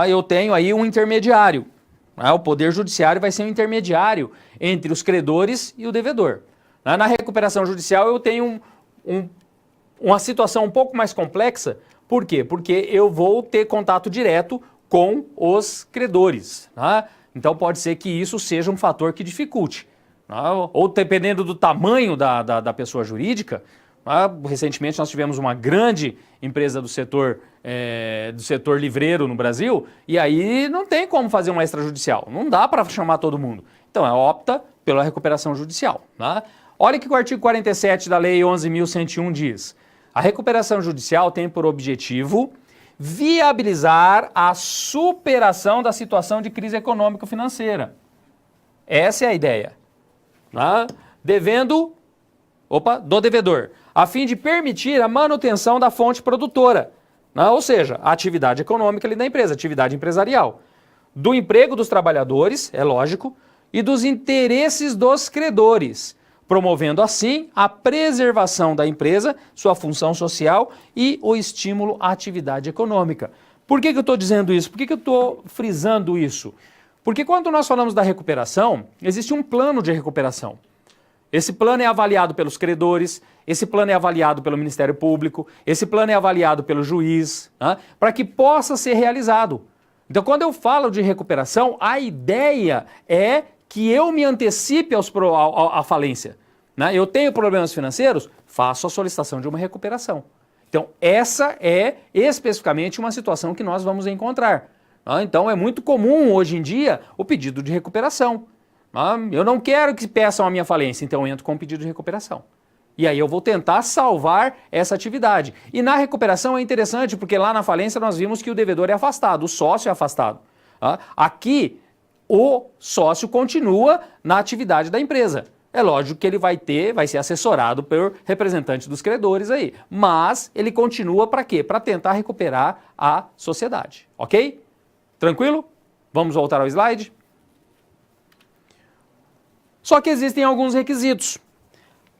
eu tenho aí um intermediário. O Poder Judiciário vai ser um intermediário entre os credores e o devedor. Na recuperação judicial eu tenho uma situação um pouco mais complexa. Por quê? Porque eu vou ter contato direto com os credores. Então pode ser que isso seja um fator que dificulte. Ou dependendo do tamanho da pessoa jurídica. Recentemente nós tivemos uma grande empresa do setor livreiro no Brasil, e aí não tem como fazer uma extrajudicial, não dá para chamar todo mundo. Então opta pela recuperação judicial. Olha o que o artigo 47 da Lei 11.101 diz. A recuperação judicial tem por objetivo viabilizar a superação da situação de crise econômico-financeira. Essa é a ideia. Do devedor, a fim de permitir a manutenção da fonte produtora, ou seja, a atividade econômica ali da empresa, atividade empresarial, do emprego dos trabalhadores, é lógico, e dos interesses dos credores, promovendo assim a preservação da empresa, sua função social e o estímulo à atividade econômica. Por que eu estou dizendo isso? Por que eu estou frisando isso? Porque quando nós falamos da recuperação, existe um plano de recuperação. Esse plano é avaliado pelos credores, esse plano é avaliado pelo Ministério Público, esse plano é avaliado pelo juiz, né, para que possa ser realizado. Então, quando eu falo de recuperação, a ideia é que eu me antecipe à falência. Né? Eu tenho problemas financeiros, faço a solicitação de uma recuperação. Então, essa é especificamente uma situação que nós vamos encontrar. Né? Então, é muito comum hoje em dia o pedido de recuperação. Eu não quero que peçam a minha falência, então eu entro com um pedido de recuperação. E aí eu vou tentar salvar essa atividade. E na recuperação é interessante, porque lá na falência nós vimos que o devedor é afastado, o sócio é afastado. Aqui, o sócio continua na atividade da empresa. É lógico que ele vai ser assessorado por representantes dos credores aí. Mas ele continua para quê? Para tentar recuperar a sociedade. Ok? Tranquilo? Vamos voltar ao slide? Só que existem alguns requisitos.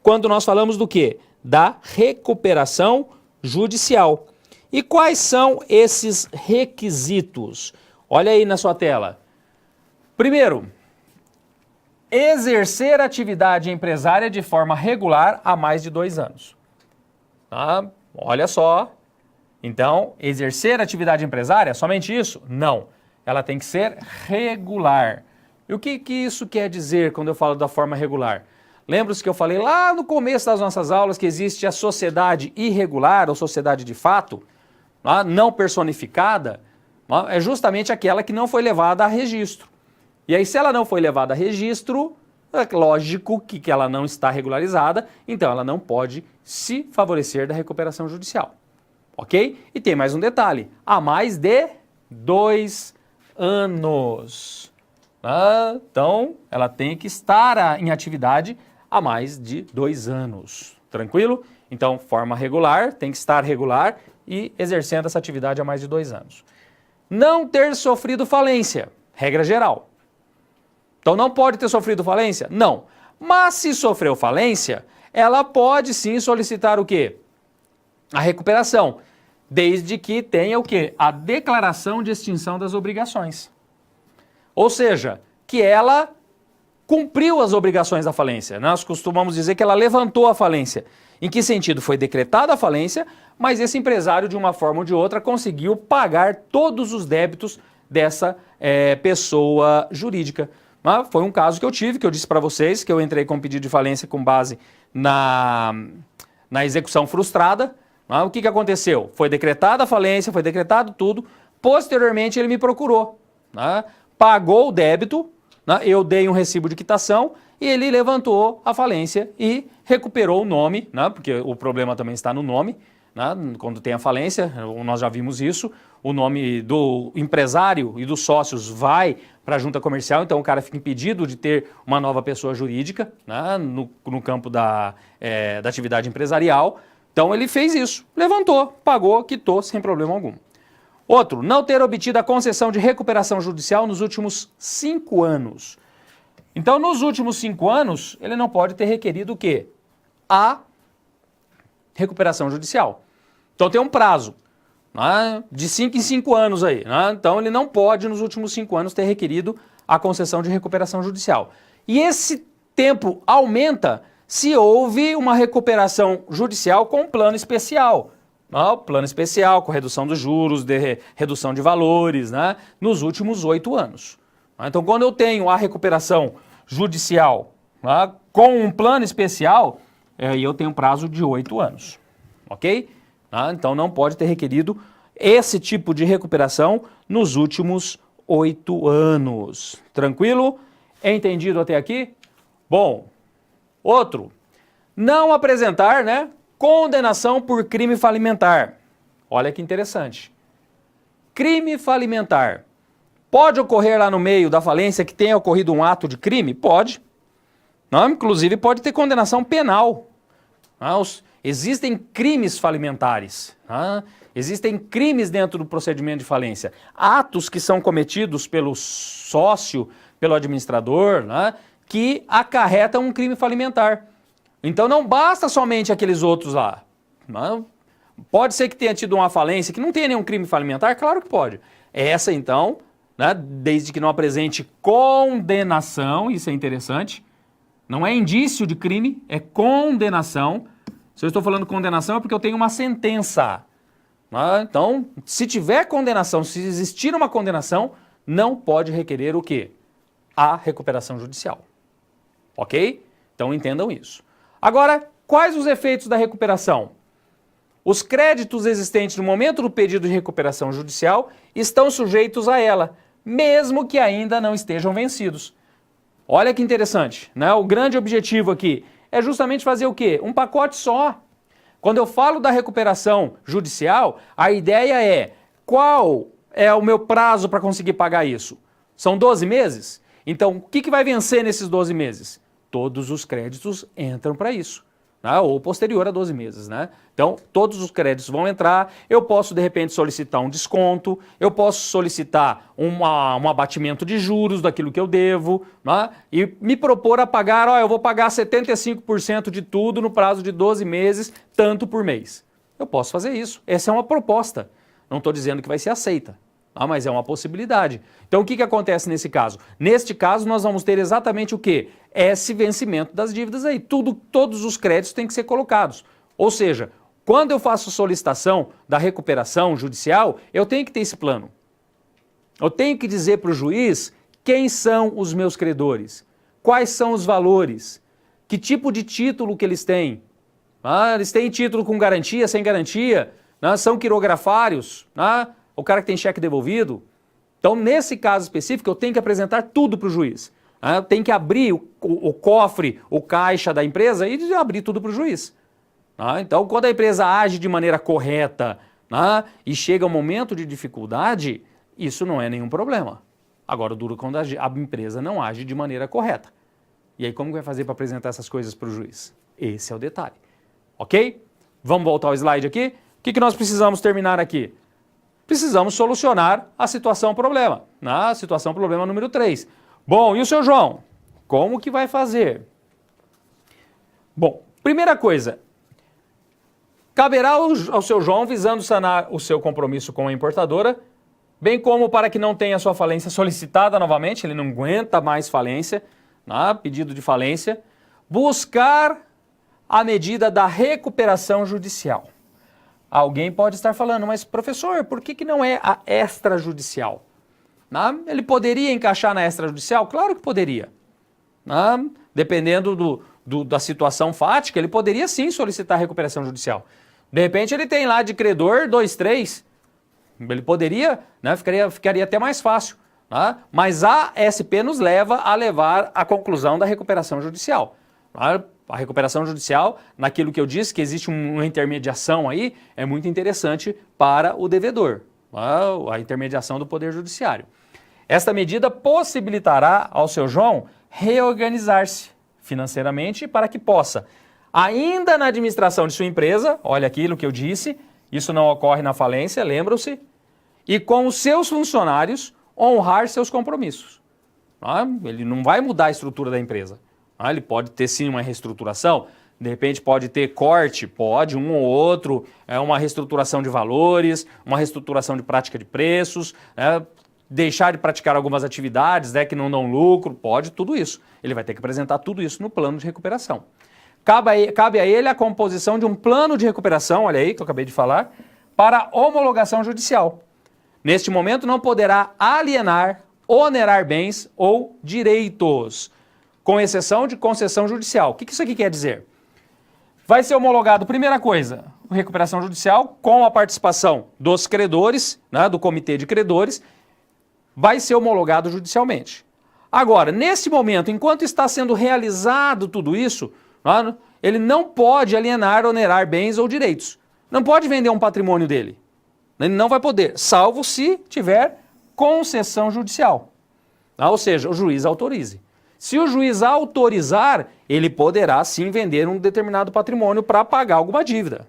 Quando nós falamos do quê? Da recuperação judicial. E quais são esses requisitos? Olha aí na sua tela. Primeiro, exercer atividade empresária de forma regular há mais de 2 anos. Olha só. Então, exercer atividade empresária, somente isso? Não. Ela tem que ser regular. E o que isso quer dizer quando eu falo da forma regular? Lembra-se que eu falei lá no começo das nossas aulas que existe a sociedade irregular ou sociedade de fato, não personificada, é justamente aquela que não foi levada a registro. E aí, se ela não foi levada a registro, é lógico que ela não está regularizada, então ela não pode se favorecer da recuperação judicial. Ok? E tem mais um detalhe, há mais de 2 anos. Então, ela tem que estar em atividade há mais de 2 anos. Tranquilo? Então, forma regular, tem que estar regular e exercendo essa atividade há mais de 2 anos. Não ter sofrido falência, regra geral. Então, não pode ter sofrido falência? Não. Mas se sofreu falência, ela pode sim solicitar o quê? A recuperação, desde que tenha o quê? A declaração de extinção das obrigações. Ou seja, que ela cumpriu as obrigações da falência. Nós costumamos dizer que ela levantou a falência. Em que sentido? Foi decretada a falência, mas esse empresário, de uma forma ou de outra, conseguiu pagar todos os débitos dessa pessoa jurídica. Foi um caso que eu tive, que eu disse para vocês, que eu entrei com pedido de falência com base na execução frustrada. O que aconteceu? Foi decretada a falência, foi decretado tudo. Posteriormente, ele me procurou. Pagou o débito, eu dei um recibo de quitação e ele levantou a falência e recuperou o nome, porque o problema também está no nome, quando tem a falência, nós já vimos isso, o nome do empresário e dos sócios vai para a junta comercial, então o cara fica impedido de ter uma nova pessoa jurídica no campo da atividade empresarial. Então ele fez isso, levantou, pagou, quitou sem problema algum. Outro, não ter obtido a concessão de recuperação judicial nos últimos 5 anos. Então, nos últimos 5 anos, ele não pode ter requerido o quê? A recuperação judicial. Então, tem um prazo de 5 em 5 anos aí. Então, ele não pode, nos últimos 5 anos, ter requerido a concessão de recuperação judicial. E esse tempo aumenta se houve uma recuperação judicial com plano especial. Plano especial com redução dos juros, redução de valores, nos últimos 8 anos. Então, quando eu tenho a recuperação judicial com um plano especial, eu tenho um prazo de 8 anos. Ok? Então, não pode ter requerido esse tipo de recuperação nos últimos 8 anos. Tranquilo? Entendido até aqui? Bom, outro. Não apresentar, condenação por crime falimentar. Olha que interessante. Crime falimentar. Pode ocorrer lá no meio da falência que tenha ocorrido um ato de crime? Pode. Inclusive pode ter condenação penal. Existem crimes falimentares. Existem crimes dentro do procedimento de falência. Atos que são cometidos pelo sócio, pelo administrador, que acarretam um crime falimentar. Então não basta somente aqueles outros lá. Não. Pode ser que tenha tido uma falência, que não tenha nenhum crime falimentar? Claro que pode. Essa então, né, desde que não apresente condenação, isso é interessante, não é indício de crime, é condenação. Se eu estou falando condenação é porque eu tenho uma sentença. Então, se tiver condenação, se existir uma condenação, não pode requerer o quê? A recuperação judicial. Ok? Então entendam isso. Agora, quais os efeitos da recuperação? Os créditos existentes no momento do pedido de recuperação judicial estão sujeitos a ela, mesmo que ainda não estejam vencidos. Olha que interessante, né? O grande objetivo aqui é justamente fazer o quê? Um pacote só. Quando eu falo da recuperação judicial, a ideia é qual é o meu prazo para conseguir pagar isso? São 12 meses? Então, o que vai vencer nesses 12 meses? Todos os créditos entram para isso. Ou posterior a 12 meses, né? Então, todos os créditos vão entrar, eu posso, de repente, solicitar um desconto, eu posso solicitar um abatimento de juros daquilo que eu devo, né? E me propor a pagar, eu vou pagar 75% de tudo no prazo de 12 meses, tanto por mês. Eu posso fazer isso, essa é uma proposta, não estou dizendo que vai ser aceita. Mas é uma possibilidade. Então o que acontece nesse caso? Neste caso nós vamos ter exatamente o quê? Esse vencimento das dívidas aí. Todos os créditos têm que ser colocados. Ou seja, quando eu faço solicitação da recuperação judicial, eu tenho que ter esse plano. Eu tenho que dizer para o juiz quem são os meus credores, quais são os valores, que tipo de título que eles têm. Eles têm título com garantia, sem garantia, são quirografários, o cara que tem cheque devolvido. Então, nesse caso específico, eu tenho que apresentar tudo para o juiz. Eu tenho que abrir o cofre, o caixa da empresa e abrir tudo para o juiz. Então, quando a empresa age de maneira correta e chega um momento de dificuldade, isso não é nenhum problema. Agora, duro quando a empresa não age de maneira correta. E aí, como vai fazer para apresentar essas coisas para o juiz? Esse é o detalhe. Ok? Vamos voltar ao slide aqui? O que nós precisamos terminar aqui? Precisamos solucionar a situação problema, na situação problema número 3. Bom, e o seu João? Como que vai fazer? Bom, primeira coisa, caberá ao seu João visando sanar o seu compromisso com a importadora, bem como para que não tenha sua falência solicitada novamente, ele não aguenta mais falência, pedido de falência, buscar a medida da recuperação judicial. Alguém pode estar falando, mas professor, por que não é a extrajudicial? Ele poderia encaixar na extrajudicial? Claro que poderia. Dependendo da situação fática, ele poderia sim solicitar recuperação judicial. De repente ele tem lá de credor 2, 3. Ele poderia, ficaria até mais fácil. Mas a SP nos leva a levar à conclusão da recuperação judicial. A recuperação judicial, naquilo que eu disse, que existe uma intermediação aí, é muito interessante para o devedor, a intermediação do Poder Judiciário. Esta medida possibilitará ao seu João reorganizar-se financeiramente para que possa, ainda na administração de sua empresa, olha aquilo que eu disse, isso não ocorre na falência, lembram-se, e com os seus funcionários honrar seus compromissos. Ele não vai mudar a estrutura da empresa. Ele pode ter sim uma reestruturação, de repente pode ter corte, pode, um ou outro, uma reestruturação de valores, uma reestruturação de prática de preços, deixar de praticar algumas atividades que não dão lucro, pode tudo isso. Ele vai ter que apresentar tudo isso no plano de recuperação. Cabe a ele a composição de um plano de recuperação, olha aí que eu acabei de falar, para homologação judicial. Neste momento não poderá alienar, onerar bens ou direitos, com exceção de concessão judicial. O que isso aqui quer dizer? Vai ser homologado, primeira coisa, recuperação judicial com a participação dos credores, do comitê de credores, vai ser homologado judicialmente. Agora, nesse momento, enquanto está sendo realizado tudo isso, ele não pode alienar, onerar bens ou direitos. Não pode vender um patrimônio dele. Ele não vai poder, salvo se tiver concessão judicial. Ou seja, o juiz autorize. Se o juiz autorizar, ele poderá sim vender um determinado patrimônio para pagar alguma dívida.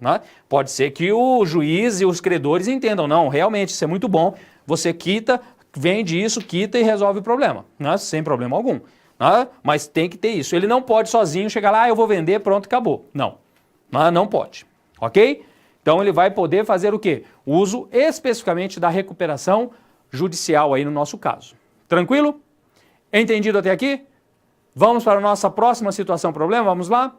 Pode ser que o juiz e os credores entendam, não, realmente isso é muito bom, você quita, vende isso, quita e resolve o problema, sem problema algum. né? Mas tem que ter isso. Ele não pode sozinho chegar lá, eu vou vender, pronto, acabou. Não, não pode, ok? Então ele vai poder fazer o quê? O uso especificamente da recuperação judicial aí no nosso caso. Tranquilo? Entendido até aqui? Vamos para a nossa próxima situação problema, vamos lá?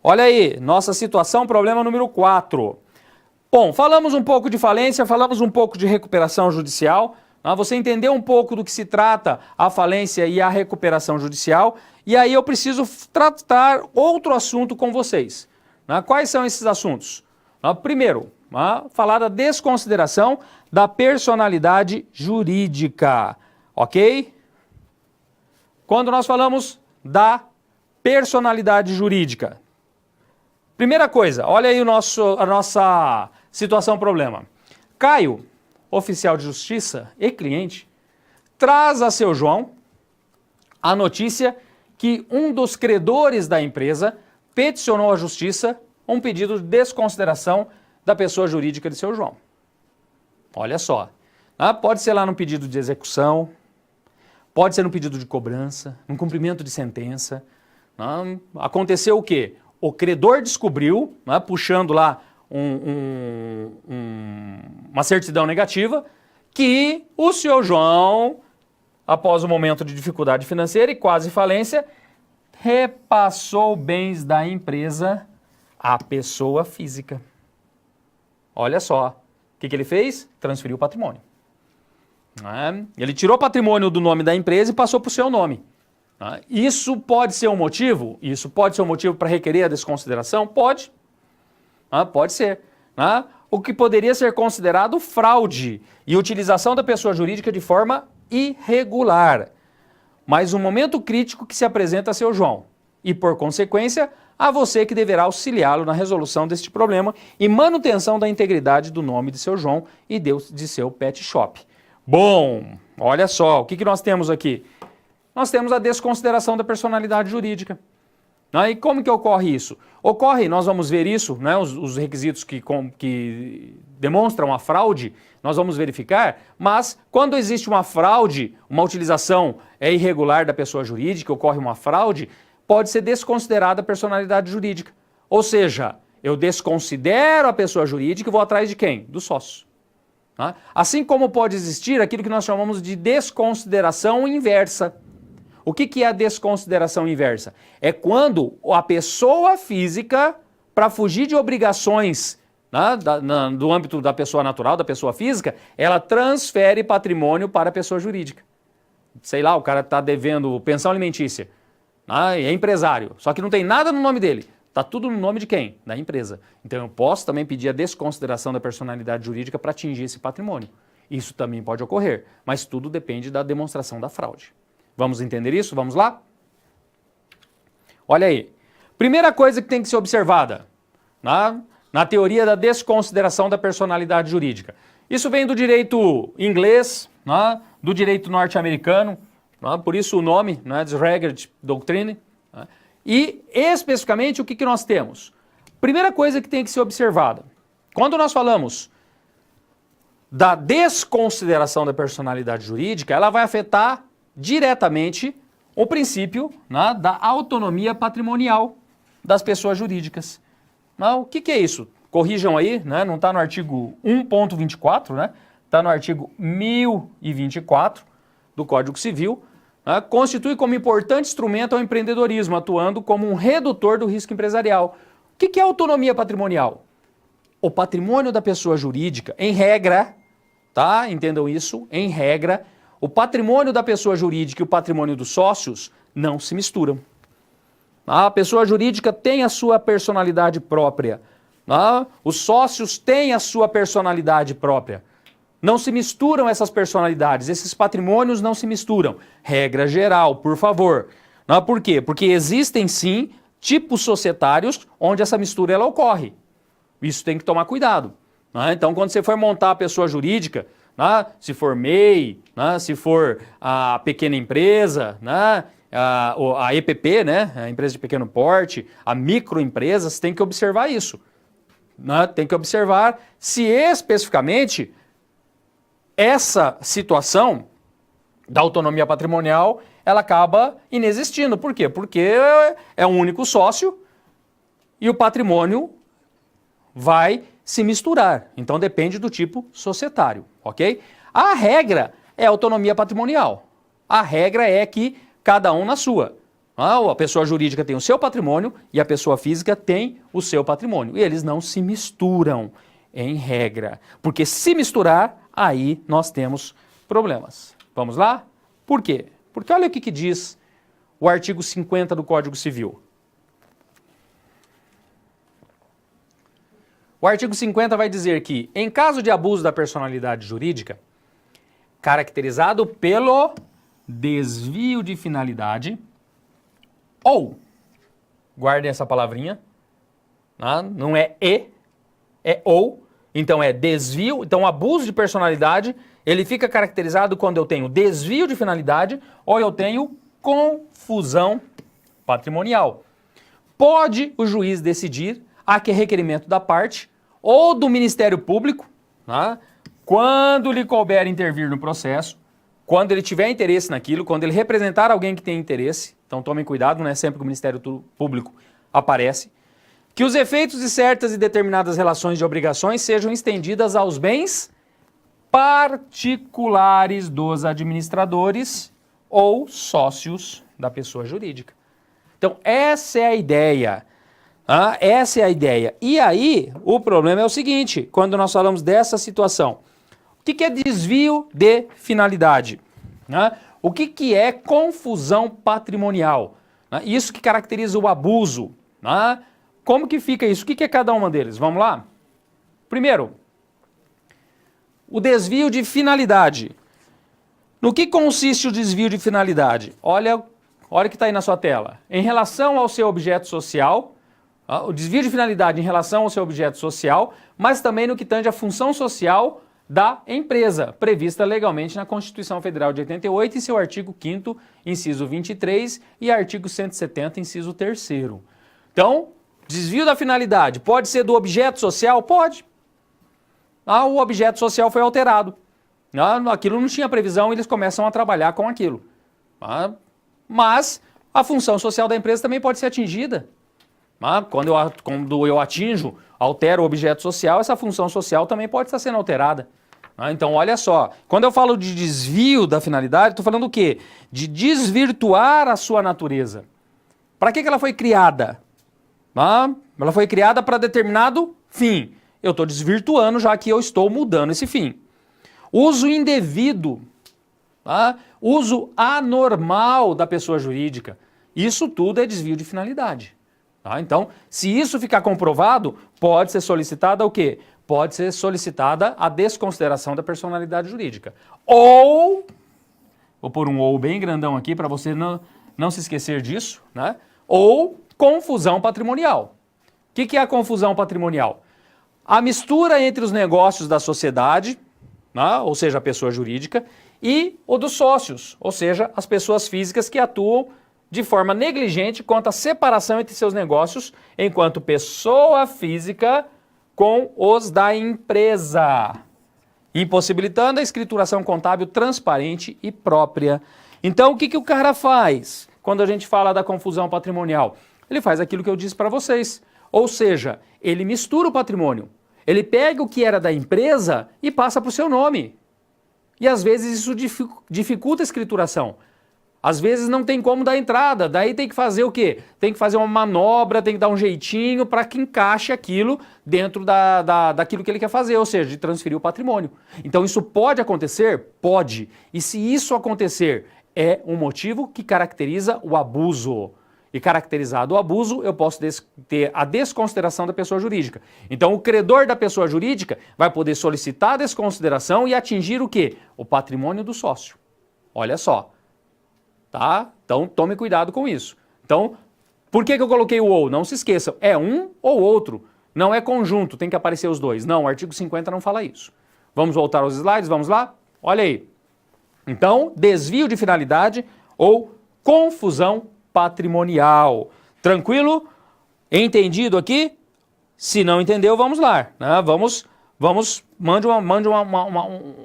Olha aí, nossa situação problema número 4. Bom, falamos um pouco de falência, falamos um pouco de recuperação judicial. Você entendeu um pouco do que se trata a falência e a recuperação judicial. E aí eu preciso tratar outro assunto com vocês. Quais são esses assuntos? Primeiro, falar da desconsideração da personalidade jurídica, ok? Quando nós falamos da personalidade jurídica, primeira coisa, olha aí a nossa situação problema. Caio, oficial de justiça e cliente, traz a seu João a notícia que um dos credores da empresa peticionou à justiça um pedido de desconsideração da pessoa jurídica de seu João. Olha só, pode ser lá no pedido de execução, pode ser no pedido de cobrança, no cumprimento de sentença. Aconteceu o quê? O credor descobriu, puxando lá uma certidão negativa, que o senhor João, após um momento de dificuldade financeira e quase falência, repassou bens da empresa à pessoa física. Olha só, o que ele fez? Transferiu o patrimônio. Ele tirou o patrimônio do nome da empresa e passou para o seu nome. Isso pode ser um motivo? Isso pode ser um motivo para requerer a desconsideração? Pode. Pode ser. O que poderia ser considerado fraude e utilização da pessoa jurídica de forma irregular. Mas um momento crítico que se apresenta a seu João. E, por consequência, a você que deverá auxiliá-lo na resolução deste problema e manutenção da integridade do nome de seu João e de seu pet shop. Bom, olha só, o que nós temos aqui? Nós temos a desconsideração da personalidade jurídica. E como que ocorre isso? Nós vamos ver isso, os requisitos que demonstram a fraude, nós vamos verificar, mas quando existe uma fraude, uma utilização irregular da pessoa jurídica, ocorre uma fraude, pode ser desconsiderada a personalidade jurídica. Ou seja, eu desconsidero a pessoa jurídica e vou atrás de quem? Do sócio. Assim como pode existir aquilo que nós chamamos de desconsideração inversa. O que é a desconsideração inversa? É quando a pessoa física, para fugir de obrigações do âmbito da pessoa natural, da pessoa física, ela transfere patrimônio para a pessoa jurídica. Sei lá, o cara está devendo pensão alimentícia, é empresário, só que não tem nada no nome dele. Está tudo no nome de quem? Da empresa. Então eu posso também pedir a desconsideração da personalidade jurídica para atingir esse patrimônio. Isso também pode ocorrer, mas tudo depende da demonstração da fraude. Vamos entender isso? Vamos lá? Olha aí. Primeira coisa que tem que ser observada na teoria da desconsideração da personalidade jurídica. Isso vem do direito inglês, do direito norte-americano, por isso o nome, Desregard Doctrine. E, especificamente, o que nós temos? Primeira coisa que tem que ser observada. Quando nós falamos da desconsideração da personalidade jurídica, ela vai afetar diretamente o princípio da autonomia patrimonial das pessoas jurídicas. O que é isso? Corrijam aí, não está no artigo 1.24, está no artigo 1024 do Código Civil, constitui como importante instrumento ao empreendedorismo, atuando como um redutor do risco empresarial. O que é autonomia patrimonial? O patrimônio da pessoa jurídica, em regra, entendam isso, em regra, o patrimônio da pessoa jurídica e o patrimônio dos sócios não se misturam. A pessoa jurídica tem a sua personalidade própria. Os sócios têm a sua personalidade própria. Não se misturam essas personalidades, esses patrimônios não se misturam. Regra geral, por favor. Por quê? Porque existem sim tipos societários onde essa mistura ela ocorre. Isso tem que tomar cuidado. Então, quando você for montar a pessoa jurídica, se for MEI, se for a pequena empresa, a EPP, a empresa de pequeno porte, a microempresa, você tem que observar isso. Tem que observar se especificamente essa situação da autonomia patrimonial, ela acaba inexistindo. Por quê? Porque é um único sócio e o patrimônio vai se misturar. Então depende do tipo societário, ok? A regra é a autonomia patrimonial. A regra é que cada um na sua. A pessoa jurídica tem o seu patrimônio e a pessoa física tem o seu patrimônio. E eles não se misturam, em regra. Porque se misturar, aí nós temos problemas. Vamos lá? Por quê? Porque olha o que diz o artigo 50 do Código Civil. O artigo 50 vai dizer que, em caso de abuso da personalidade jurídica, caracterizado pelo desvio de finalidade, ou, guardem essa palavrinha, não é e, é ou, então é desvio, então abuso de personalidade, ele fica caracterizado quando eu tenho desvio de finalidade ou eu tenho confusão patrimonial. Pode o juiz decidir a que requerimento da parte ou do Ministério Público, quando lhe couber intervir no processo, quando ele tiver interesse naquilo, quando ele representar alguém que tem interesse, então tomem cuidado, não é sempre que o Ministério Público aparece, que os efeitos de certas e determinadas relações de obrigações sejam estendidas aos bens particulares dos administradores ou sócios da pessoa jurídica. Então, essa é a ideia. Essa é a ideia. E aí, o problema é o seguinte, quando nós falamos dessa situação. O que é desvio de finalidade? O que é confusão patrimonial? Isso que caracteriza o abuso. Como que fica isso? O que é cada uma deles? Vamos lá? Primeiro, o desvio de finalidade. No que consiste o desvio de finalidade? Olha o que está aí na sua tela. Em relação ao seu objeto social, o desvio de finalidade em relação ao seu objeto social, mas também no que tange a função social da empresa, prevista legalmente na Constituição Federal de 88 e seu artigo 5º, inciso 23 e artigo 170, inciso 3º. Então, desvio da finalidade pode ser do objeto social? Pode. O objeto social foi alterado. Aquilo não tinha previsão e eles começam a trabalhar com aquilo. Mas a função social da empresa também pode ser atingida. Quando eu atinjo, altero o objeto social, essa função social também pode estar sendo alterada. Então, olha só, quando eu falo de desvio da finalidade, estou falando o quê? De desvirtuar a sua natureza. Para que ela foi criada? Ela foi criada para determinado fim. Eu estou desvirtuando, já que eu estou mudando esse fim. Uso indevido, uso anormal da pessoa jurídica. Isso tudo é desvio de finalidade. Então, se isso ficar comprovado, pode ser solicitada o quê? Pode ser solicitada a desconsideração da personalidade jurídica. Ou, vou pôr um ou bem grandão aqui para você não se esquecer disso, ou confusão patrimonial. O que é a confusão patrimonial? A mistura entre os negócios da sociedade, ou seja, a pessoa jurídica, e o dos sócios, ou seja, as pessoas físicas que atuam de forma negligente quanto à separação entre seus negócios enquanto pessoa física com os da empresa, impossibilitando a escrituração contábil transparente e própria. Então, o que o cara faz quando a gente fala da confusão patrimonial? Ele faz aquilo que eu disse para vocês, ou seja, ele mistura o patrimônio. Ele pega o que era da empresa e passa para o seu nome. E às vezes isso dificulta a escrituração. Às vezes não tem como dar entrada, daí tem que fazer o quê? Tem que fazer uma manobra, tem que dar um jeitinho para que encaixe aquilo dentro daquilo que ele quer fazer, ou seja, de transferir o patrimônio. Então isso pode acontecer? Pode. E se isso acontecer, é um motivo que caracteriza o abuso. E caracterizado o abuso, eu posso ter a desconsideração da pessoa jurídica. Então o credor da pessoa jurídica vai poder solicitar a desconsideração e atingir o quê? O patrimônio do sócio. Olha só. Então, tome cuidado com isso. Então, por que eu coloquei o ou? Não se esqueçam, é um ou outro. Não é conjunto, tem que aparecer os dois. Não, o artigo 50 não fala isso. Vamos voltar aos slides, vamos lá? Olha aí. Então, desvio de finalidade ou confusão patrimonial. Tranquilo? Entendido aqui? Se não entendeu, vamos lá. Vamos mande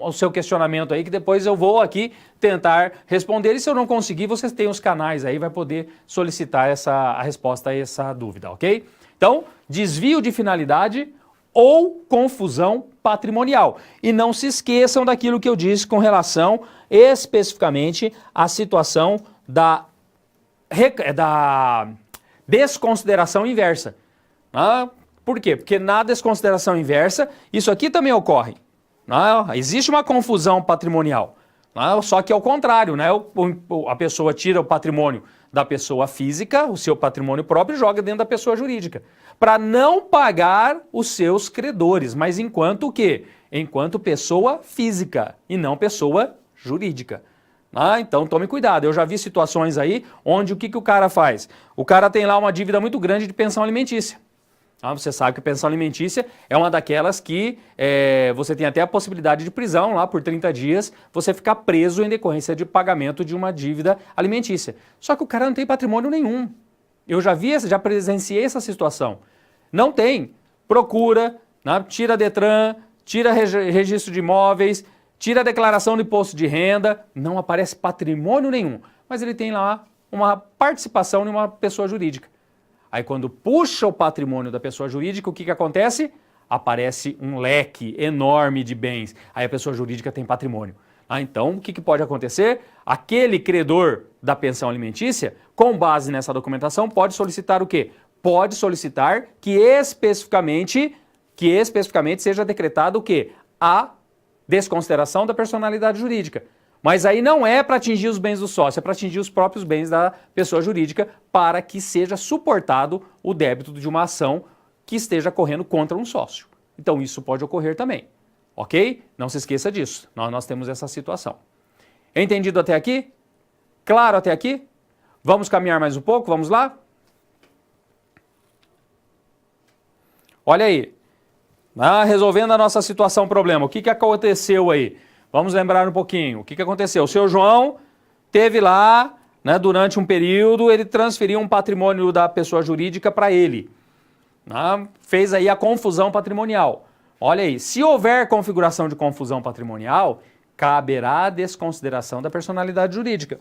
o seu questionamento aí, que depois eu vou aqui tentar responder. E se eu não conseguir, vocês têm os canais aí, vai poder solicitar a resposta a essa dúvida, ok? Então, desvio de finalidade ou confusão patrimonial. E não se esqueçam daquilo que eu disse com relação especificamente à situação da desconsideração inversa. Por quê? Porque na desconsideração inversa, isso aqui também ocorre. Existe uma confusão patrimonial. Só que ao contrário, a pessoa tira o patrimônio da pessoa física, o seu patrimônio próprio, e joga dentro da pessoa jurídica, para não pagar os seus credores, mas enquanto o quê? Enquanto pessoa física e não pessoa jurídica. Então tome cuidado, eu já vi situações aí onde o que o cara faz? O cara tem lá uma dívida muito grande de pensão alimentícia. Você sabe que a pensão alimentícia é uma daquelas que você tem até a possibilidade de prisão lá por 30 dias, você ficar preso em decorrência de pagamento de uma dívida alimentícia. Só que o cara não tem patrimônio nenhum. Eu já presenciei essa situação. Não tem. Procura, tira Detran, tira registro de imóveis, tira a declaração do imposto de renda, não aparece patrimônio nenhum, mas ele tem lá uma participação em uma pessoa jurídica. Aí quando puxa o patrimônio da pessoa jurídica, o que acontece? Aparece um leque enorme de bens. Aí a pessoa jurídica tem patrimônio. Então, o que pode acontecer? Aquele credor da pensão alimentícia, com base nessa documentação, pode solicitar o quê? Pode solicitar que especificamente seja decretado o quê? A desconsideração da personalidade jurídica. Mas aí não é para atingir os bens do sócio, é para atingir os próprios bens da pessoa jurídica para que seja suportado o débito de uma ação que esteja correndo contra um sócio. Então isso pode ocorrer também, ok? Não se esqueça disso, nós temos essa situação. Entendido até aqui? Claro até aqui? Vamos caminhar mais um pouco, vamos lá? Olha aí, resolvendo a nossa situação, problema, o que aconteceu aí? Vamos lembrar um pouquinho. O que aconteceu? O seu João teve lá, durante um período, ele transferiu um patrimônio da pessoa jurídica para ele. Fez aí a confusão patrimonial. Olha aí, se houver configuração de confusão patrimonial, caberá a desconsideração da personalidade jurídica,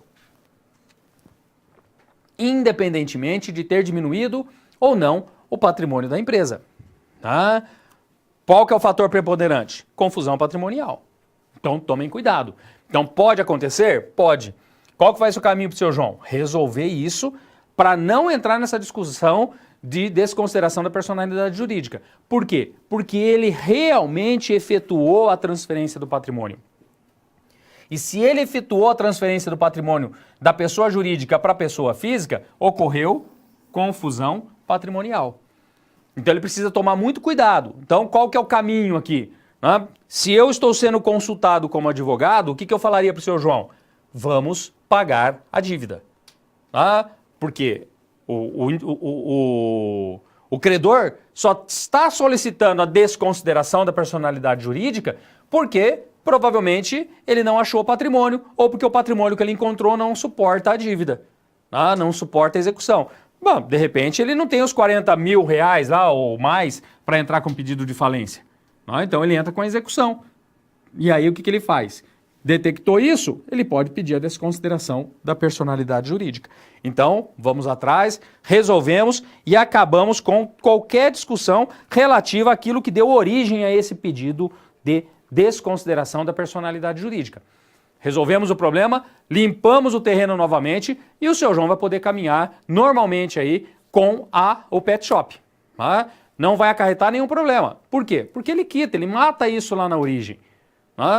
independentemente de ter diminuído ou não o patrimônio da empresa. Qual que é o fator preponderante? Confusão patrimonial. Então, tomem cuidado. Então, pode acontecer? Pode. Qual que vai ser o caminho para o seu João? Resolver isso para não entrar nessa discussão de desconsideração da personalidade jurídica. Por quê? Porque ele realmente efetuou a transferência do patrimônio. E se ele efetuou a transferência do patrimônio da pessoa jurídica para a pessoa física, ocorreu confusão patrimonial. Então, ele precisa tomar muito cuidado. Então, qual que é o caminho aqui? Se eu estou sendo consultado como advogado, o que eu falaria para o seu João? Vamos pagar a dívida. Porque o credor só está solicitando a desconsideração da personalidade jurídica porque provavelmente ele não achou patrimônio ou porque o patrimônio que ele encontrou não suporta a dívida, não suporta a execução. Bom, de repente ele não tem os 40 mil reais lá ou mais para entrar com pedido de falência. Então ele entra com a execução. E aí o que ele faz? Detectou isso, ele pode pedir a desconsideração da personalidade jurídica. Então, vamos atrás, resolvemos e acabamos com qualquer discussão relativa àquilo que deu origem a esse pedido de desconsideração da personalidade jurídica. Resolvemos o problema, limpamos o terreno novamente e o seu João vai poder caminhar normalmente aí com o pet shop. Não vai acarretar nenhum problema. Por quê? Porque ele quita, ele mata isso lá na origem.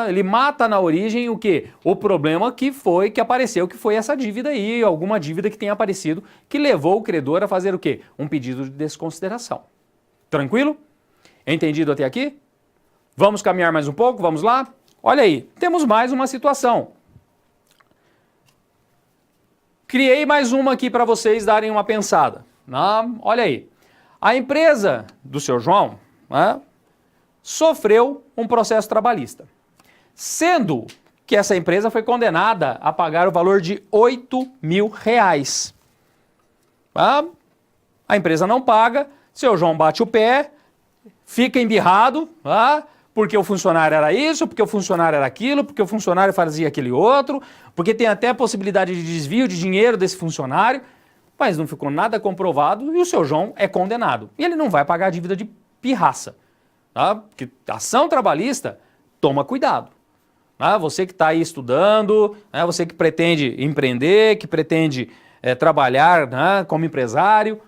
Ele mata na origem o quê? O problema que apareceu, que foi essa dívida aí, alguma dívida que tenha aparecido, que levou o credor a fazer o quê? Um pedido de desconsideração. Tranquilo? Entendido até aqui? Vamos caminhar mais um pouco? Vamos lá? Olha aí, temos mais uma situação. Criei mais uma aqui para vocês darem uma pensada. Olha aí. A empresa do seu João sofreu um processo trabalhista, sendo que essa empresa foi condenada a pagar o valor de R$8 mil. A empresa não paga, seu João bate o pé, fica embirrado, porque o funcionário era isso, porque o funcionário era aquilo, porque o funcionário fazia aquele outro, porque tem até a possibilidade de desvio de dinheiro desse funcionário, mas não ficou nada comprovado e o seu João é condenado. E ele não vai pagar a dívida de pirraça. Tá? Porque ação trabalhista, toma cuidado. Tá? Você que está aí estudando, né? Você que pretende empreender, que pretende trabalhar, né, como empresário,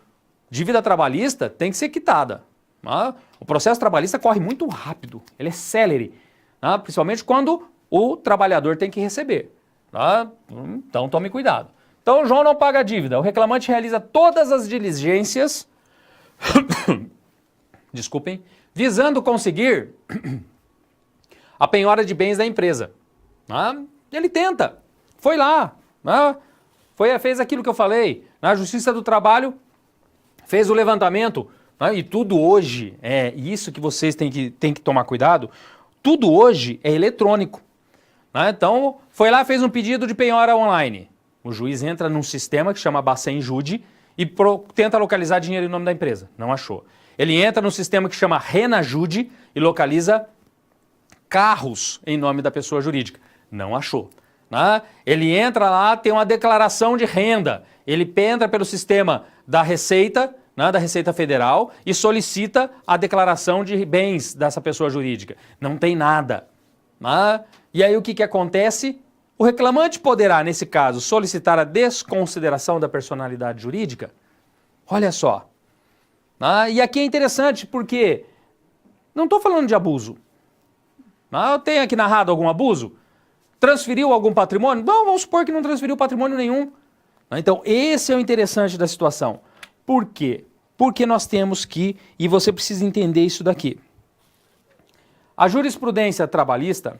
dívida trabalhista tem que ser quitada. Tá? O processo trabalhista corre muito rápido, ele é célere, tá? Principalmente quando o trabalhador tem que receber. Tá? Então tome cuidado. Então o João não paga a dívida, o reclamante realiza todas as diligências, desculpem, visando conseguir a penhora de bens da empresa. Tá? Ele tenta, foi lá, tá? Fez aquilo que eu falei, na Justiça do Trabalho, fez o levantamento, né? E tudo hoje, isso que vocês têm que tomar cuidado, tudo hoje é eletrônico. Né? Então, foi lá, fez um pedido de penhora online. O juiz entra num sistema que chama Bacen Jude e tenta localizar dinheiro em nome da empresa. Não achou. Ele entra num sistema que chama Renajude e localiza carros em nome da pessoa jurídica. Não achou. Né? Ele entra lá, tem uma declaração de renda. Ele entra pelo sistema da Receita, né, da Receita Federal, e solicita a declaração de bens dessa pessoa jurídica. Não tem nada. Né? E aí o que acontece? O reclamante poderá, nesse caso, solicitar a desconsideração da personalidade jurídica? Olha só. E aqui é interessante porque não estou falando de abuso. Eu tenho aqui narrado algum abuso? Transferiu algum patrimônio? Não, vamos supor que não transferiu patrimônio nenhum. Então, esse é o interessante da situação. Por quê? Porque nós temos que, e você precisa entender isso daqui. A jurisprudência trabalhista,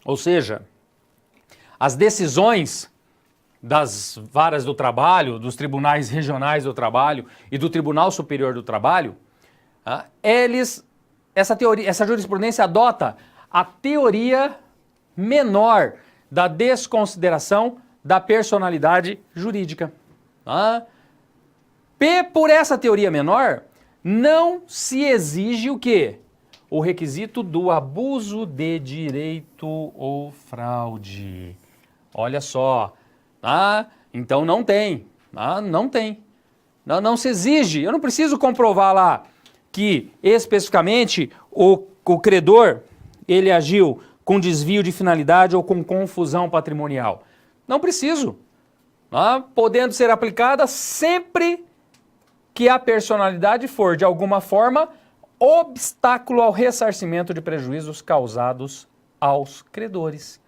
ou seja, as decisões das varas do trabalho, dos tribunais regionais do trabalho e do Tribunal Superior do Trabalho, essa jurisprudência adota a teoria menor da desconsideração da personalidade jurídica. Por essa teoria menor, não se exige o quê? O requisito do abuso de direito ou fraude. Olha só. Então não tem. Não tem. Não se exige. Eu não preciso comprovar lá que especificamente o credor ele agiu com desvio de finalidade ou com confusão patrimonial. Não preciso. Podendo ser aplicada sempre que a personalidade for, de alguma forma, obstáculo ao ressarcimento de prejuízos causados aos credores.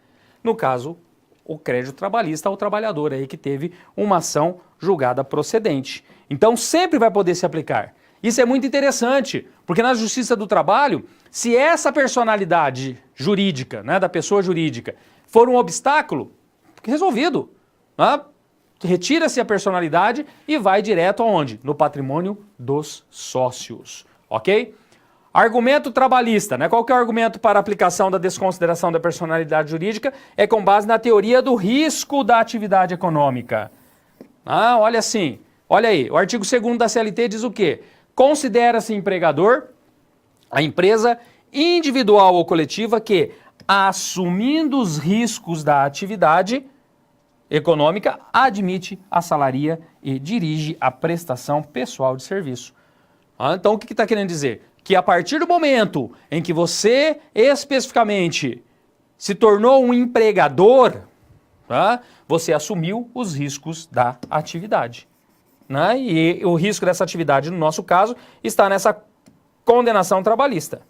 No caso, o crédito trabalhista ao trabalhador aí que teve uma ação julgada procedente. Então sempre vai poder se aplicar. Isso é muito interessante, porque na Justiça do Trabalho, se essa personalidade jurídica, né, da pessoa jurídica, for um obstáculo, resolvido. Retira-se a personalidade e vai direto aonde? No patrimônio dos sócios. Ok? Argumento trabalhista, né? Qual que é o argumento para a aplicação da desconsideração da personalidade jurídica? É com base na teoria do risco da atividade econômica. Olha assim, olha aí, o artigo 2º da CLT diz o quê? Considera-se empregador a empresa individual ou coletiva que, assumindo os riscos da atividade econômica, admite, assalaria e dirige a prestação pessoal de serviço. Então o que está querendo dizer? Que a partir do momento em que você especificamente se tornou um empregador, você assumiu os riscos da atividade. E o risco dessa atividade, no nosso caso, está nessa condenação trabalhista.